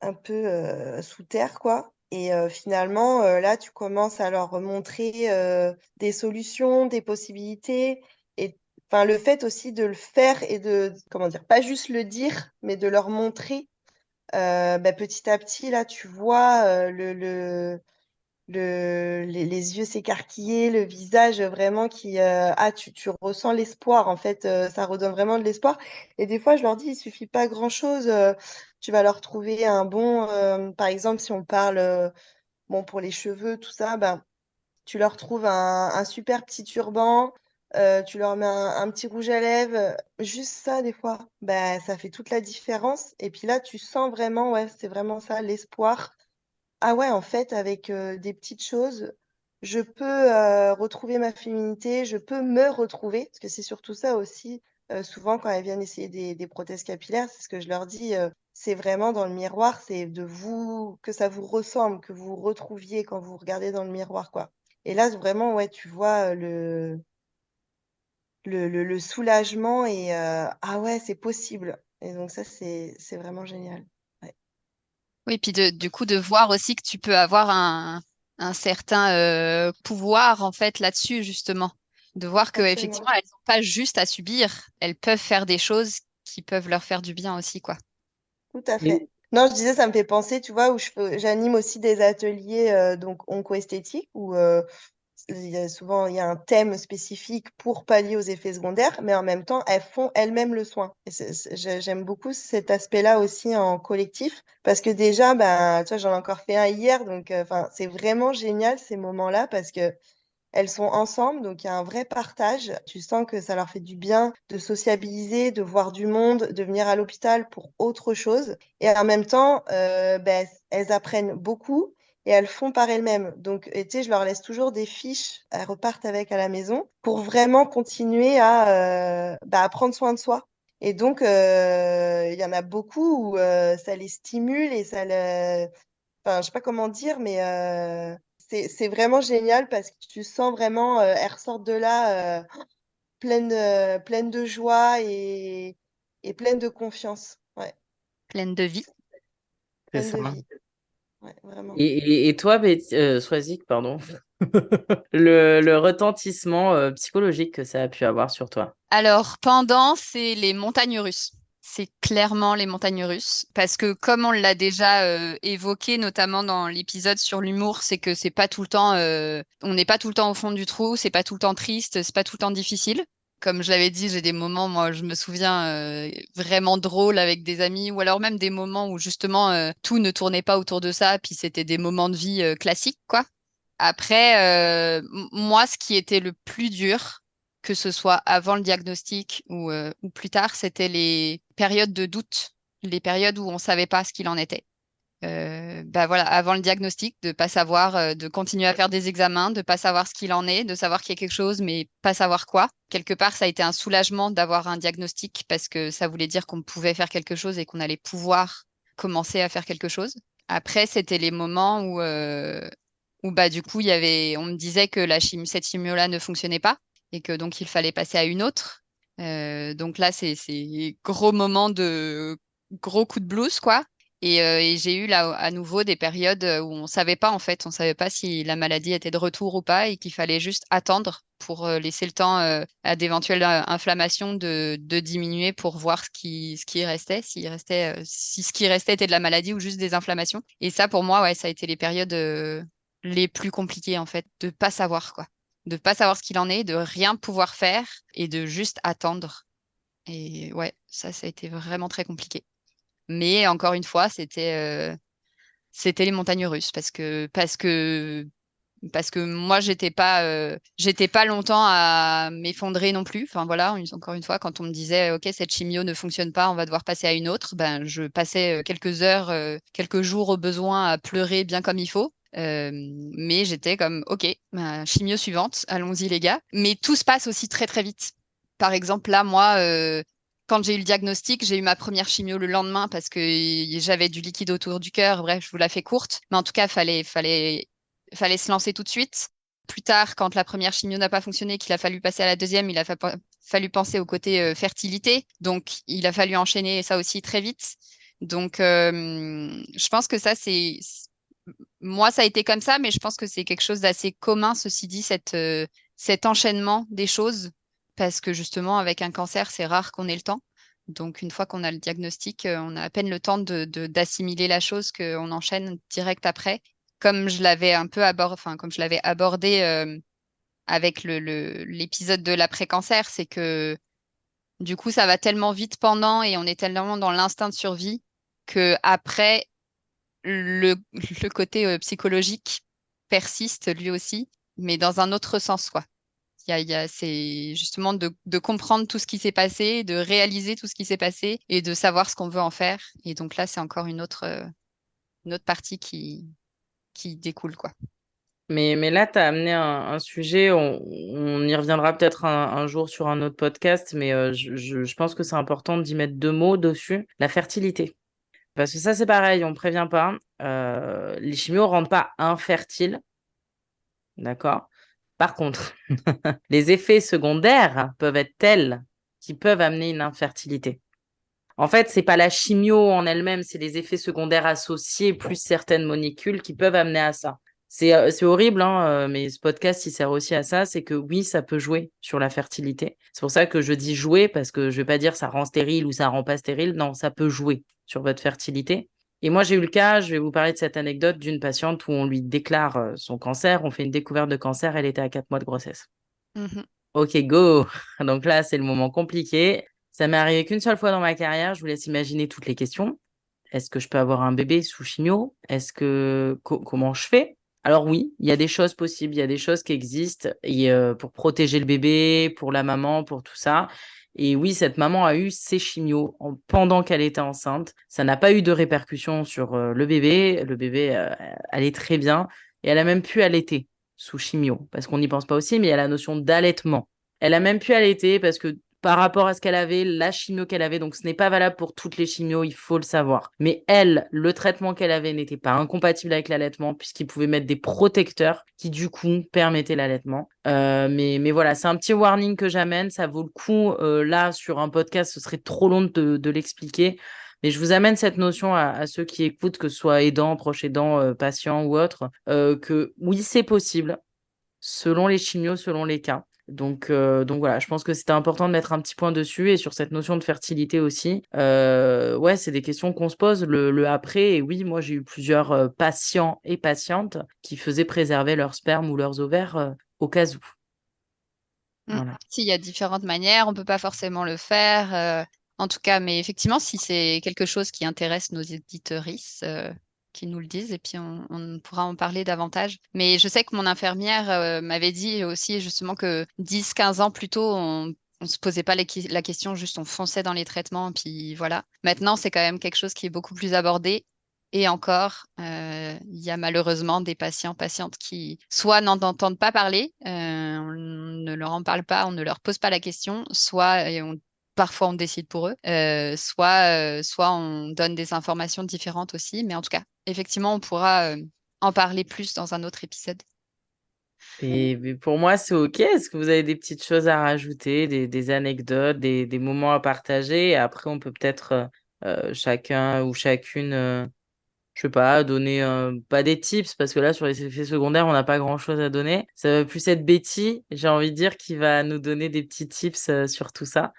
un peu sous terre, quoi. Et finalement, là, tu commences à leur montrer des solutions, des possibilités. Et enfin, le fait aussi de le faire et de, comment dire, pas juste le dire, mais de leur montrer, petit à petit, là, tu vois les yeux s'écarquiller, le visage vraiment qui... tu ressens l'espoir, en fait, ça redonne vraiment de l'espoir. Et des fois, je leur dis, il suffit pas grand-chose. Tu vas leur trouver un bon... par exemple, si on parle... bon, pour les cheveux, tout ça, ben, tu leur trouves un super petit turban, tu leur mets un petit rouge à lèvres, juste ça, des fois, ben, ça fait toute la différence. Et puis là, tu sens vraiment, ouais, c'est vraiment ça, l'espoir. Ah ouais, en fait, avec des petites choses, je peux retrouver ma féminité, je peux me retrouver, parce que c'est surtout ça aussi, souvent quand elles viennent essayer des prothèses capillaires, c'est ce que je leur dis, c'est vraiment dans le miroir, c'est de vous, que ça vous ressemble, que vous vous retrouviez quand vous regardez dans le miroir, quoi. Et là, vraiment, ouais, tu vois le soulagement et ah ouais, c'est possible. Et donc ça, c'est vraiment génial. Ouais. Oui, puis du coup, de voir aussi que tu peux avoir un certain pouvoir, en fait, là-dessus, justement. De voir Absolument. qu'effectivement, elles n'ont pas juste à subir, elles peuvent faire des choses qui peuvent leur faire du bien aussi, quoi. Tout à Et- fait. Non, je disais, ça me fait penser, tu vois, où j'anime aussi des ateliers donc onco-esthétiques où il y a un thème spécifique pour pallier aux effets secondaires, mais en même temps, elles font elles-mêmes le soin. Et j'aime beaucoup cet aspect-là aussi en collectif, parce que déjà, ben, tu vois, j'en ai encore fait un hier, donc enfin, c'est vraiment génial ces moments-là, parce que elles sont ensemble, donc il y a un vrai partage. Tu sens que ça leur fait du bien de sociabiliser, de voir du monde, de venir à l'hôpital pour autre chose. Et en même temps, ben, elles apprennent beaucoup et elles font par elles-mêmes. Donc, et tu sais, je leur laisse toujours des fiches, elles repartent avec à la maison pour vraiment continuer à prendre soin de soi. Et donc, il y en a beaucoup où ça les stimule et enfin, je sais pas comment dire, mais c'est vraiment génial parce que tu sens vraiment, elles ressortent de là pleines de joie et pleines de confiance. Ouais, Pleine de vie. C'est pleines ça. de vie. Ouais, vraiment. Et toi, Swazik, pardon, le retentissement psychologique que ça a pu avoir sur toi. Alors, pendant, c'est les montagnes russes. C'est clairement les montagnes russes. Parce que, comme on l'a déjà évoqué, notamment dans l'épisode sur l'humour, c'est que c'est pas tout le temps, on n'est pas tout le temps au fond du trou, c'est pas tout le temps triste, c'est pas tout le temps difficile. Comme je l'avais dit, j'ai des moments, moi, je me souviens, vraiment drôles avec des amis, ou alors même des moments où justement tout ne tournait pas autour de ça, puis c'était des moments de vie classiques, quoi. Après, moi, ce qui était le plus dur, que ce soit avant le diagnostic ou plus tard, c'était les périodes de doute, les périodes où on ne savait pas ce qu'il en était. Bah voilà, avant le diagnostic, de pas savoir, de continuer à faire des examens, de pas savoir ce qu'il en est, de savoir qu'il y a quelque chose, mais pas savoir quoi. Quelque part, ça a été un soulagement d'avoir un diagnostic parce que ça voulait dire qu'on pouvait faire quelque chose et qu'on allait pouvoir commencer à faire quelque chose. Après, c'était les moments où bah du coup, on me disait que cette chimio-là ne fonctionnait pas et que donc il fallait passer à une autre. Donc là, c'est gros moment de gros coup de blues, quoi. Et j'ai eu là à nouveau des périodes où on savait pas en fait, on savait pas si la maladie était de retour ou pas et qu'il fallait juste attendre pour laisser le temps à d'éventuelles inflammations de diminuer pour voir ce qui restait, si ce qui restait était de la maladie ou juste des inflammations. Et ça pour moi, ouais, ça a été les périodes les plus compliquées en fait, de pas savoir quoi, de pas savoir ce qu'il en est, de rien pouvoir faire et de juste attendre. Et ouais, ça a été vraiment très compliqué. Mais encore une fois, c'était les montagnes russes parce que moi j'étais pas longtemps à m'effondrer non plus. Enfin voilà, encore une fois, quand on me disait OK, cette chimio ne fonctionne pas, on va devoir passer à une autre, ben je passais quelques heures, quelques jours au besoin à pleurer bien comme il faut. Mais j'étais comme OK, ben, chimio suivante, allons-y les gars. Mais tout se passe aussi très très vite. Par exemple, là, moi, quand j'ai eu le diagnostic, j'ai eu ma première chimio le lendemain parce que j'avais du liquide autour du cœur. Bref, je vous la fais courte. Mais en tout cas, fallait se lancer tout de suite. Plus tard, quand la première chimio n'a pas fonctionné, qu'il a fallu passer à la deuxième, il a fallu penser au côté fertilité. Donc, il a fallu enchaîner ça aussi très vite. Donc, je pense que ça, moi, ça a été comme ça, mais je pense que c'est quelque chose d'assez commun, ceci dit, cet enchaînement des choses, parce que justement, avec un cancer, c'est rare qu'on ait le temps. Donc, une fois qu'on a le diagnostic, on a à peine le temps d'assimiler la chose qu'on enchaîne direct après. Comme je l'avais un peu abordé, enfin, comme je l'avais abordé avec l'épisode de l'après-cancer, c'est que du coup, ça va tellement vite pendant et on est tellement dans l'instinct de survie que après, le côté psychologique persiste lui aussi, mais dans un autre sens, quoi. C'est justement de comprendre tout ce qui s'est passé, de réaliser tout ce qui s'est passé et de savoir ce qu'on veut en faire. Et donc là, c'est encore une autre partie qui découle, quoi. Mais là, tu as amené un sujet, on y reviendra peut-être un jour sur un autre podcast, mais je pense que c'est important d'y mettre 2 mots dessus, la fertilité. Parce que ça, c'est pareil, on ne prévient pas. Les chimios ne rendent pas infertiles, d'accord? Par contre, les effets secondaires peuvent être tels qu'ils peuvent amener une infertilité. En fait, c'est pas la chimio en elle-même, c'est les effets secondaires associés plus certaines molécules qui peuvent amener à ça. C'est horrible, hein, mais ce podcast, il sert aussi à ça, c'est que oui, ça peut jouer sur la fertilité. C'est pour ça que je dis jouer, parce que je vais pas dire ça rend stérile ou ça rend pas stérile. Non, ça peut jouer sur votre fertilité. Et moi, j'ai eu le cas, je vais vous parler de cette anecdote d'une patiente où on lui déclare son cancer, on fait une découverte de cancer, elle était à 4 mois de grossesse. Mhm. Ok, go. Donc là, c'est le moment compliqué. Ça m'est arrivé qu'une seule fois dans ma carrière. Je vous laisse imaginer toutes les questions. Est-ce que je peux avoir un bébé sous chimio? Est-ce que comment je fais? Alors oui, il y a des choses possibles, il y a des choses qui existent et, pour protéger le bébé, pour la maman, pour tout ça. Et oui, cette maman a eu ses chimios pendant qu'elle était enceinte. Ça n'a pas eu de répercussions sur le bébé. Le bébé allait très bien et elle a même pu allaiter sous chimio, parce qu'on n'y pense pas aussi, mais il y a la notion d'allaitement. Elle a même pu allaiter parce que par rapport à ce qu'elle avait, la chimio qu'elle avait, donc ce n'est pas valable pour toutes les chimios, il faut le savoir. Mais elle, le traitement qu'elle avait n'était pas incompatible avec l'allaitement, puisqu'il pouvait mettre des protecteurs qui, du coup, permettaient l'allaitement. Mais voilà, c'est un petit warning que j'amène, ça vaut le coup. Là, sur un podcast, ce serait trop long de l'expliquer. Mais je vous amène cette notion à ceux qui écoutent, que ce soit aidants, proches aidants, patients ou autres, que oui, c'est possible, selon les chimios, selon les cas. Donc voilà, je pense que c'était important de mettre un petit point dessus et sur cette notion de fertilité aussi. Ouais, c'est des questions qu'on se pose le après. Et oui, moi j'ai eu plusieurs patients et patientes qui faisaient préserver leur sperme ou leurs ovaires au cas où. Voilà. S'il y a différentes manières, on peut pas forcément le faire. En tout cas, mais effectivement, si c'est quelque chose qui intéresse nos éditorices, qui nous le disent, et puis on pourra en parler davantage. Mais je sais que mon infirmière m'avait dit aussi justement que 10-15 ans plus tôt, on se posait pas la question, juste on fonçait dans les traitements, puis voilà. Maintenant, c'est quand même quelque chose qui est beaucoup plus abordé. Et encore, il y a malheureusement des patients, patientes qui soit n'en entendent pas parler, on ne leur en parle pas, on ne leur pose pas la question, soit parfois on décide pour eux, soit on donne des informations différentes aussi. Mais en tout cas, effectivement, on pourra en parler plus dans un autre épisode. Mais pour moi, c'est OK. Est-ce que vous avez des petites choses à rajouter, des anecdotes, des moments à partager? Et après, on peut peut-être chacun ou chacune, je sais pas, donner pas des tips, parce que là, sur les effets secondaires, on n'a pas grand-chose à donner. Ça va plus être Betty, j'ai envie de dire, qui va nous donner des petits tips sur tout ça.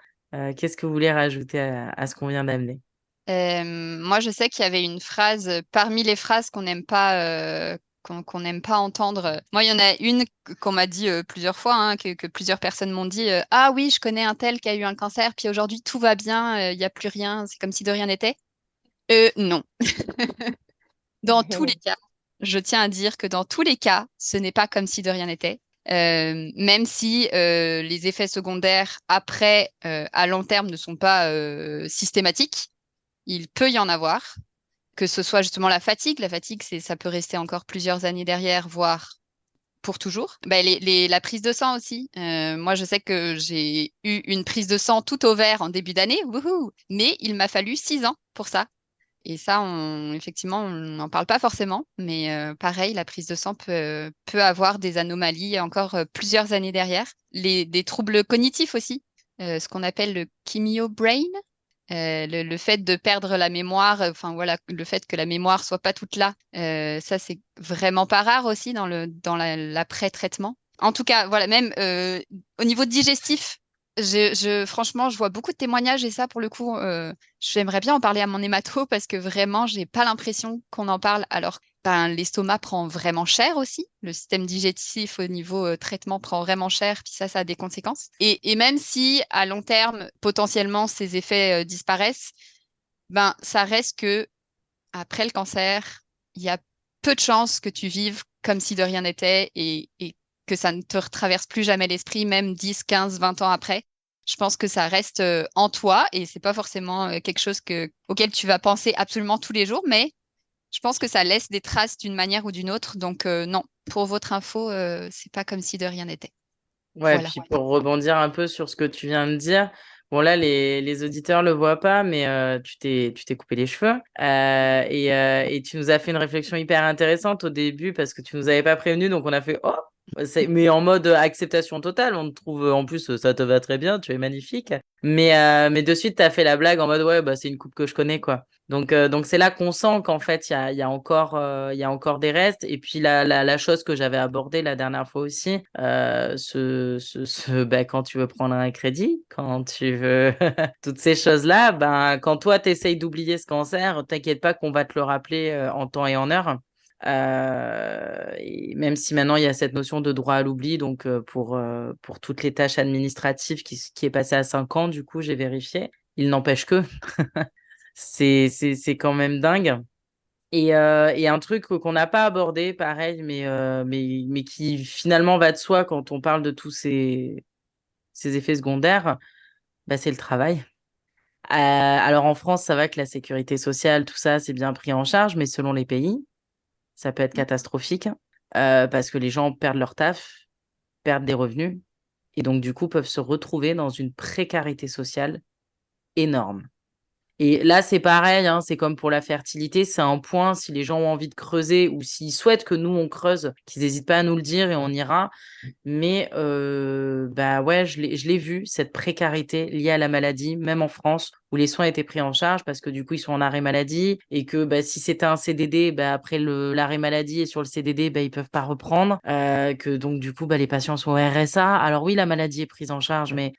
Qu'est-ce que vous voulez rajouter à ce qu'on vient d'amener? Moi, je sais qu'il y avait une phrase parmi les phrases qu'on n'aime pas, qu'on n'aime pas entendre. Moi, il y en a une qu'on m'a dit plusieurs fois, hein, que plusieurs personnes m'ont dit. Ah oui, je connais un tel qui a eu un cancer, puis aujourd'hui tout va bien, il n'y a plus rien, c'est comme si de rien n'était. Non. Dans tous les cas, je tiens à dire que dans tous les cas, ce n'est pas comme si de rien n'était. Même si les effets secondaires après, à long terme, ne sont pas systématiques, il peut y en avoir, que ce soit justement la fatigue. La fatigue, ça peut rester encore plusieurs années derrière, voire pour toujours. Bah, la prise de sang aussi. Moi, je sais que j'ai eu une prise de sang tout au vert en début d'année, wouhou, mais il m'a fallu 6 ans pour ça. Et ça, effectivement, on n'en parle pas forcément, mais pareil, la prise de sang peut avoir des anomalies encore plusieurs années derrière. Des troubles cognitifs aussi, ce qu'on appelle le chemio brain, Le fait de perdre la mémoire, enfin voilà, le fait que la mémoire soit pas toute là, ça c'est vraiment pas rare aussi dans l'après-traitement. En tout cas, voilà, même au niveau digestif, franchement, je vois beaucoup de témoignages et ça, pour le coup, j'aimerais bien en parler à mon hémato parce que vraiment, j'ai pas l'impression qu'on en parle alors que l'estomac prend vraiment cher aussi. Le système digestif au niveau traitement prend vraiment cher, puis ça a des conséquences. Et même si à long terme, potentiellement, ces effets disparaissent, ça reste que après le cancer, il y a peu de chances que tu vives comme si de rien n'était et que ça ne te retraverse plus jamais l'esprit, même 10, 15, 20 ans après. Je pense que ça reste en toi et c'est pas forcément quelque chose auquel tu vas penser absolument tous les jours, mais je pense que ça laisse des traces d'une manière ou d'une autre. Donc non, pour votre info, c'est pas comme si de rien n'était. Ouais, Voilà. puis pour rebondir un peu sur ce que tu viens de dire, bon là les auditeurs le voient pas, mais tu t'es coupé les cheveux et tu nous as fait une réflexion hyper intéressante au début parce que tu nous avais pas prévenu, donc on a fait oh, mais en mode acceptation totale, on te trouve en plus ça te va très bien, tu es magnifique, mais de suite tu as fait la blague en mode ouais bah c'est une coupe que je connais quoi. Donc c'est là qu'on sent qu'en fait il y a encore des restes. Et puis la chose que j'avais abordée la dernière fois aussi, quand tu veux prendre un crédit, quand tu veux toutes ces choses-là, quand toi tu essayes d'oublier ce cancer, t'inquiète pas qu'on va te le rappeler en temps et en heure. Et même si maintenant il y a cette notion de droit à l'oubli, donc pour toutes les tâches administratives qui est passé à 5 ans, du coup j'ai vérifié. Il n'empêche que c'est quand même dingue. Et un truc qu'on n'a pas abordé, pareil, mais qui finalement va de soi quand on parle de tous ces effets secondaires, c'est le travail. Alors en France, ça va que la sécurité sociale, tout ça, c'est bien pris en charge, mais selon les pays, ça peut être catastrophique parce que les gens perdent leur taf, perdent des revenus, et donc du coup peuvent se retrouver dans une précarité sociale énorme. Et là, c'est pareil, hein, c'est comme pour la fertilité, c'est un point, si les gens ont envie de creuser ou s'ils souhaitent que nous, on creuse, qu'ils n'hésitent pas à nous le dire et on ira. Mais ouais, je l'ai vu, cette précarité liée à la maladie, même en France, où les soins étaient pris en charge parce que du coup, ils sont en arrêt maladie et que si c'était un CDD, après l'arrêt maladie et sur le CDD, ils peuvent pas reprendre. Que donc, du coup, les patients sont au RSA. Alors oui, la maladie est prise en charge, mais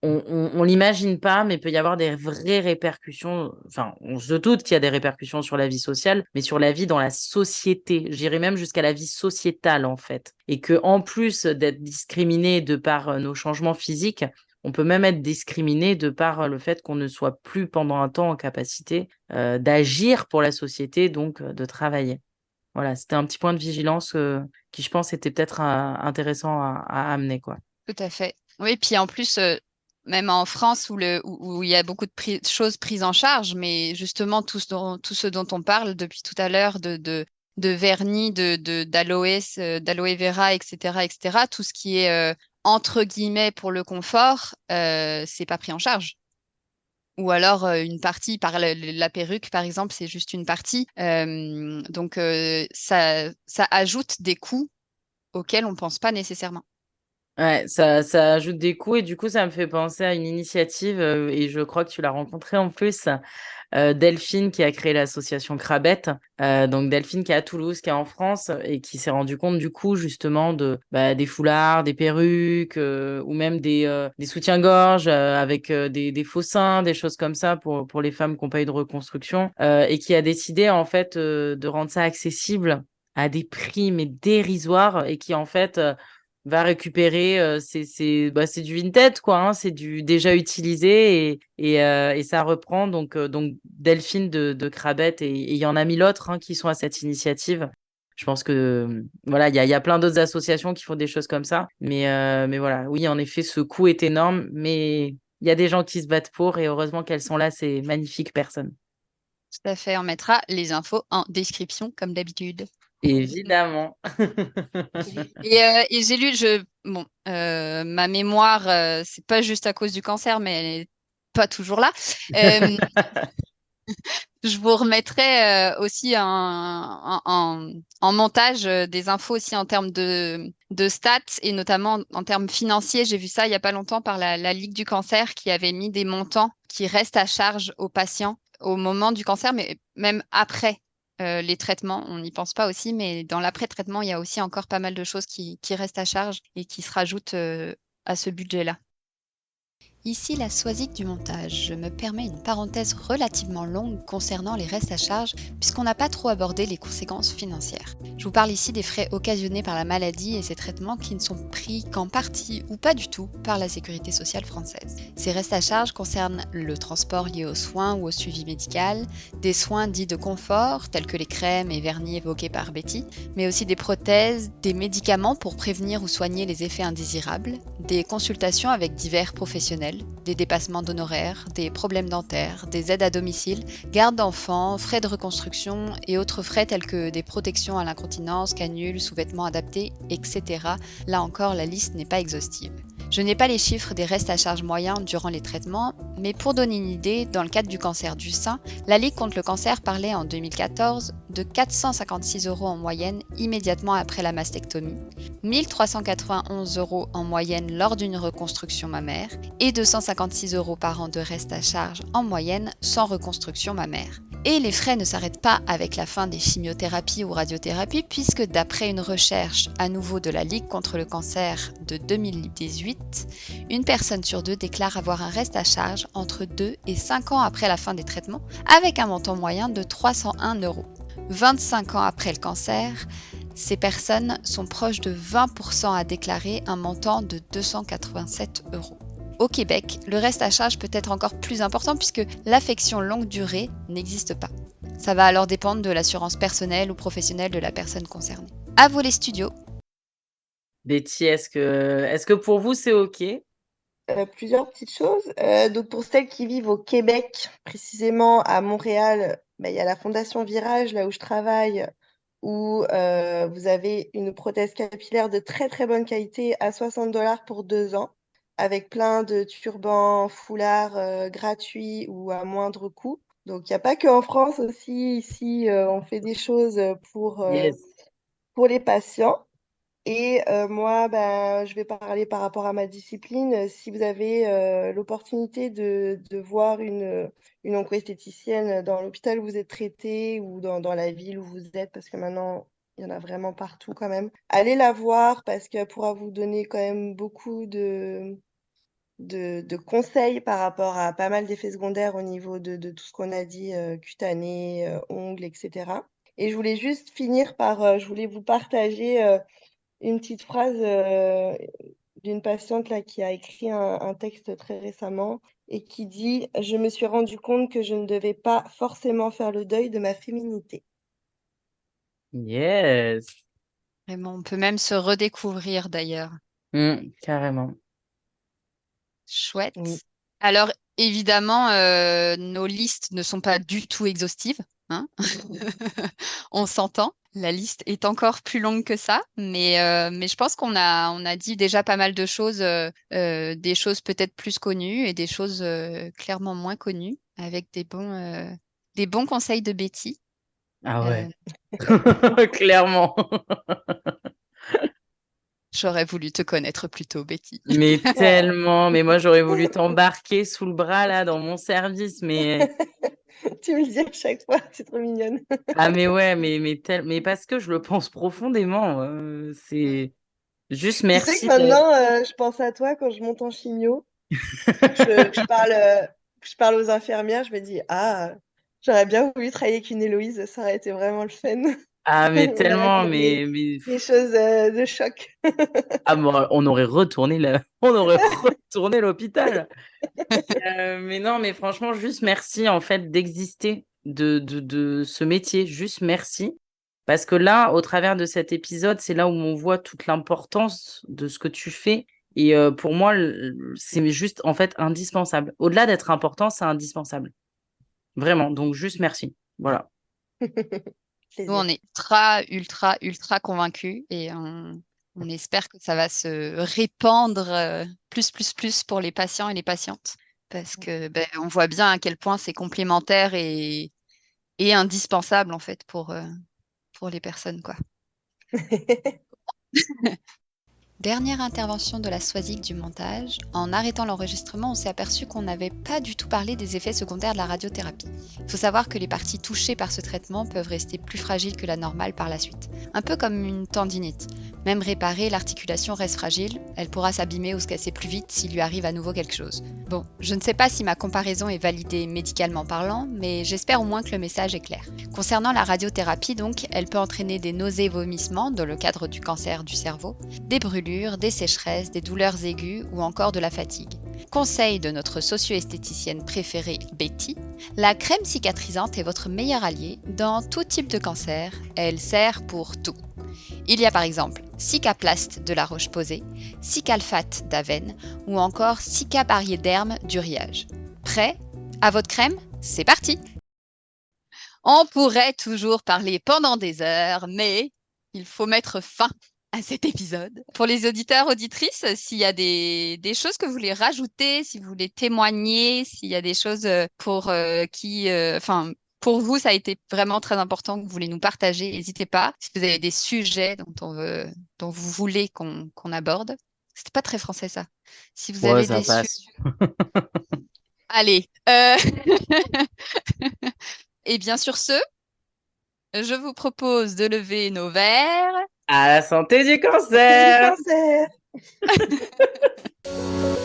on l'imagine pas, mais il peut y avoir des vraies répercussions. Enfin, on se doute qu'il y a des répercussions sur la vie sociale, mais sur la vie dans la société. J'irais même jusqu'à la vie sociétale, en fait. Et que en plus d'être discriminé de par nos changements physiques, on peut même être discriminé de par le fait qu'on ne soit plus pendant un temps en capacité d'agir pour la société, donc de travailler. Voilà, c'était un petit point de vigilance qui, je pense, était peut-être intéressant à amener, quoi. Tout à fait. Oui, puis en plus, même en France où il y a beaucoup de choses prises en charge, mais justement tout ce dont on parle depuis tout à l'heure, de vernis, d'aloe vera, etc., tout ce qui est entre guillemets pour le confort, c'est pas pris en charge. Ou alors une partie, par la perruque par exemple, c'est juste une partie. Donc ça ajoute des coûts auxquels on ne pense pas nécessairement. Ouais, ça ajoute des coûts et du coup, ça me fait penser à une initiative et je crois que tu l'as rencontrée en plus, Delphine qui a créé l'association Crabette. Donc Delphine qui est à Toulouse, qui est en France et qui s'est rendu compte du coup justement des foulards, des perruques ou même des soutiens-gorge avec des faux seins, des choses comme ça pour les femmes qui n'ont pas eu de reconstruction et qui a décidé en fait de rendre ça accessible à des prix mais dérisoires et qui en fait va récupérer, c'est du vintage, quoi, hein, c'est du déjà utilisé et ça reprend. Donc Delphine de Crabette et il y en a 1000 autres qui sont à cette initiative. Je pense que voilà, il y a plein d'autres associations qui font des choses comme ça. Mais voilà, oui, en effet, ce coût est énorme, mais il y a des gens qui se battent pour et heureusement qu'elles sont là, ces magnifiques personnes. Tout à fait, on mettra les infos en description comme d'habitude. Évidemment. Et j'ai lu, ma mémoire, c'est pas juste à cause du cancer, mais elle est pas toujours là. Je vous remettrai aussi en montage des infos aussi en termes de stats et notamment en termes financiers. J'ai vu ça il n'y a pas longtemps par la Ligue du cancer qui avait mis des montants qui restent à charge aux patients au moment du cancer, mais même après les traitements. On n'y pense pas aussi, mais dans l'après-traitement, il y a aussi encore pas mal de choses qui restent à charge et qui se rajoutent à ce budget-là. Ici la Soisic du montage. Je me permets une parenthèse relativement longue concernant les restes à charge puisqu'on n'a pas trop abordé les conséquences financières. Je vous parle ici des frais occasionnés par la maladie et ses traitements qui ne sont pris qu'en partie ou pas du tout par la sécurité sociale française. Ces restes à charge concernent le transport lié aux soins ou au suivi médical, des soins dits de confort tels que les crèmes et vernis évoqués par Betty, mais aussi des prothèses, des médicaments pour prévenir ou soigner les effets indésirables, des consultations avec divers professionnels, des dépassements d'honoraires, des problèmes dentaires, des aides à domicile, garde d'enfants, frais de reconstruction et autres frais tels que des protections à l'incontinence, canules, sous-vêtements adaptés, etc. Là encore, la liste n'est pas exhaustive. Je n'ai pas les chiffres des restes à charge moyens durant les traitements, mais pour donner une idée, dans le cadre du cancer du sein, la Ligue contre le cancer parlait en 2014 de 456 € en moyenne immédiatement après la mastectomie, 1391 € en moyenne lors d'une reconstruction mammaire et 256 € par an de reste à charge en moyenne sans reconstruction mammaire. Et les frais ne s'arrêtent pas avec la fin des chimiothérapies ou radiothérapies puisque d'après une recherche à nouveau de la Ligue contre le cancer de 2018, une personne sur deux déclare avoir un reste à charge entre 2 et 5 ans après la fin des traitements avec un montant moyen de 301 €. 25 ans après le cancer, ces personnes sont proches de 20% à déclarer un montant de 287 €. Au Québec, le reste à charge peut être encore plus important puisque l'affection longue durée n'existe pas. Ça va alors dépendre de l'assurance personnelle ou professionnelle de la personne concernée. À vous les studios. Betty, est-ce que pour vous, c'est OK? Plusieurs petites choses. Donc pour celles qui vivent au Québec, précisément à Montréal, il y a la Fondation Virage, là où je travaille, où vous avez une prothèse capillaire de très très bonne qualité à 60 $ pour 2 ans, avec plein de turbans, foulards gratuits ou à moindre coût. Donc il n'y a pas qu'en France aussi, ici on fait des choses Yes. pour les patients. Et moi, je vais parler par rapport à ma discipline. Si vous avez l'opportunité de voir une onco-esthéticienne dans l'hôpital où vous êtes traité ou dans la ville où vous êtes, parce que maintenant, il y en a vraiment partout quand même, allez la voir parce qu'elle pourra vous donner quand même beaucoup de conseils par rapport à pas mal d'effets secondaires au niveau de tout ce qu'on a dit, cutané, ongles, etc. Et je voulais juste finir par, je voulais vous partager une petite phrase d'une patiente là, qui a écrit un texte très récemment et qui dit: Je me suis rendu compte que je ne devais pas forcément faire le deuil de ma féminité. Yes. Vraiment, on peut même se redécouvrir d'ailleurs. Carrément. Chouette. Oui. Alors, évidemment, nos listes ne sont pas du tout exhaustives, hein. On s'entend. La liste est encore plus longue que ça, mais je pense qu'on a dit déjà pas mal de choses, des choses peut-être plus connues et des choses clairement moins connues, avec des bons conseils de Betty. Ah Euh, ouais. Clairement. J'aurais voulu te connaître plus tôt, Betty. Mais tellement. Mais moi, j'aurais voulu t'embarquer sous le bras là dans mon service. Mais Tu me le dis à chaque fois, c'est trop mignonne. ah mais ouais, mais parce que je le pense profondément. C'est juste Tu sais que merci. maintenant, je pense à toi quand je monte en chimio, que je parle aux infirmières, je me dis, ah, j'aurais bien voulu travailler avec une Héloïse, ça aurait été vraiment le fun. Ah mais On aurait tellement. réglé des choses de choc. Ah bon, on aurait retourné on aurait retourné l'hôpital. Mais non, mais franchement, juste merci en fait d'exister, de ce métier. Juste merci. Parce que là, au travers de cet épisode, c'est là où on voit toute l'importance de ce que tu fais. Et pour moi, c'est juste en fait indispensable. Au-delà d'être important, c'est indispensable. Vraiment. Donc juste merci. Voilà. Nous, on est ultra, ultra convaincus et on espère que ça va se répandre plus pour les patients et les patientes parce que on voit bien à quel point c'est complémentaire et et indispensable en fait pour les personnes, quoi. Dernière intervention de la Soisic du montage. En arrêtant l'enregistrement, on s'est aperçu qu'on n'avait pas du tout parlé des effets secondaires de la radiothérapie. Il faut savoir que les parties touchées par ce traitement peuvent rester plus fragiles que la normale par la suite. Un peu comme une tendinite. Même réparée, l'articulation reste fragile, elle pourra s'abîmer ou se casser plus vite s'il lui arrive à nouveau quelque chose. Bon, je ne sais pas si ma comparaison est validée médicalement parlant, mais j'espère au moins que le message est clair. Concernant la radiothérapie donc, elle peut entraîner des nausées et vomissements dans le cadre du cancer du cerveau, des brûlures, des sécheresses, des douleurs aiguës ou encore de la fatigue. Conseil de notre socio-esthéticienne préférée Betty, la crème cicatrisante est votre meilleur allié dans tout type de cancer, elle sert pour tout. Il y a par exemple Cicaplast de la Roche-Posay, Cicalfate d'Aven ou encore Cicabariéderme d'Uriage. Prêt? À votre crème? C'est parti! On pourrait toujours parler pendant des heures, mais il faut mettre fin à cet épisode. Pour les auditeurs, auditrices, s'il y a des choses que vous voulez rajouter, si vous voulez témoigner, s'il y a des choses pour pour vous, ça a été vraiment très important que vous voulez nous partager, n'hésitez pas. Si vous avez des sujets dont vous voulez qu'on aborde. C'était pas très français, ça. Si vous Ouais, avez ça des passe. sujets. Allez. Et bien sur ce, je vous propose de lever nos verres. À la santé du C'est du cancer! cancer.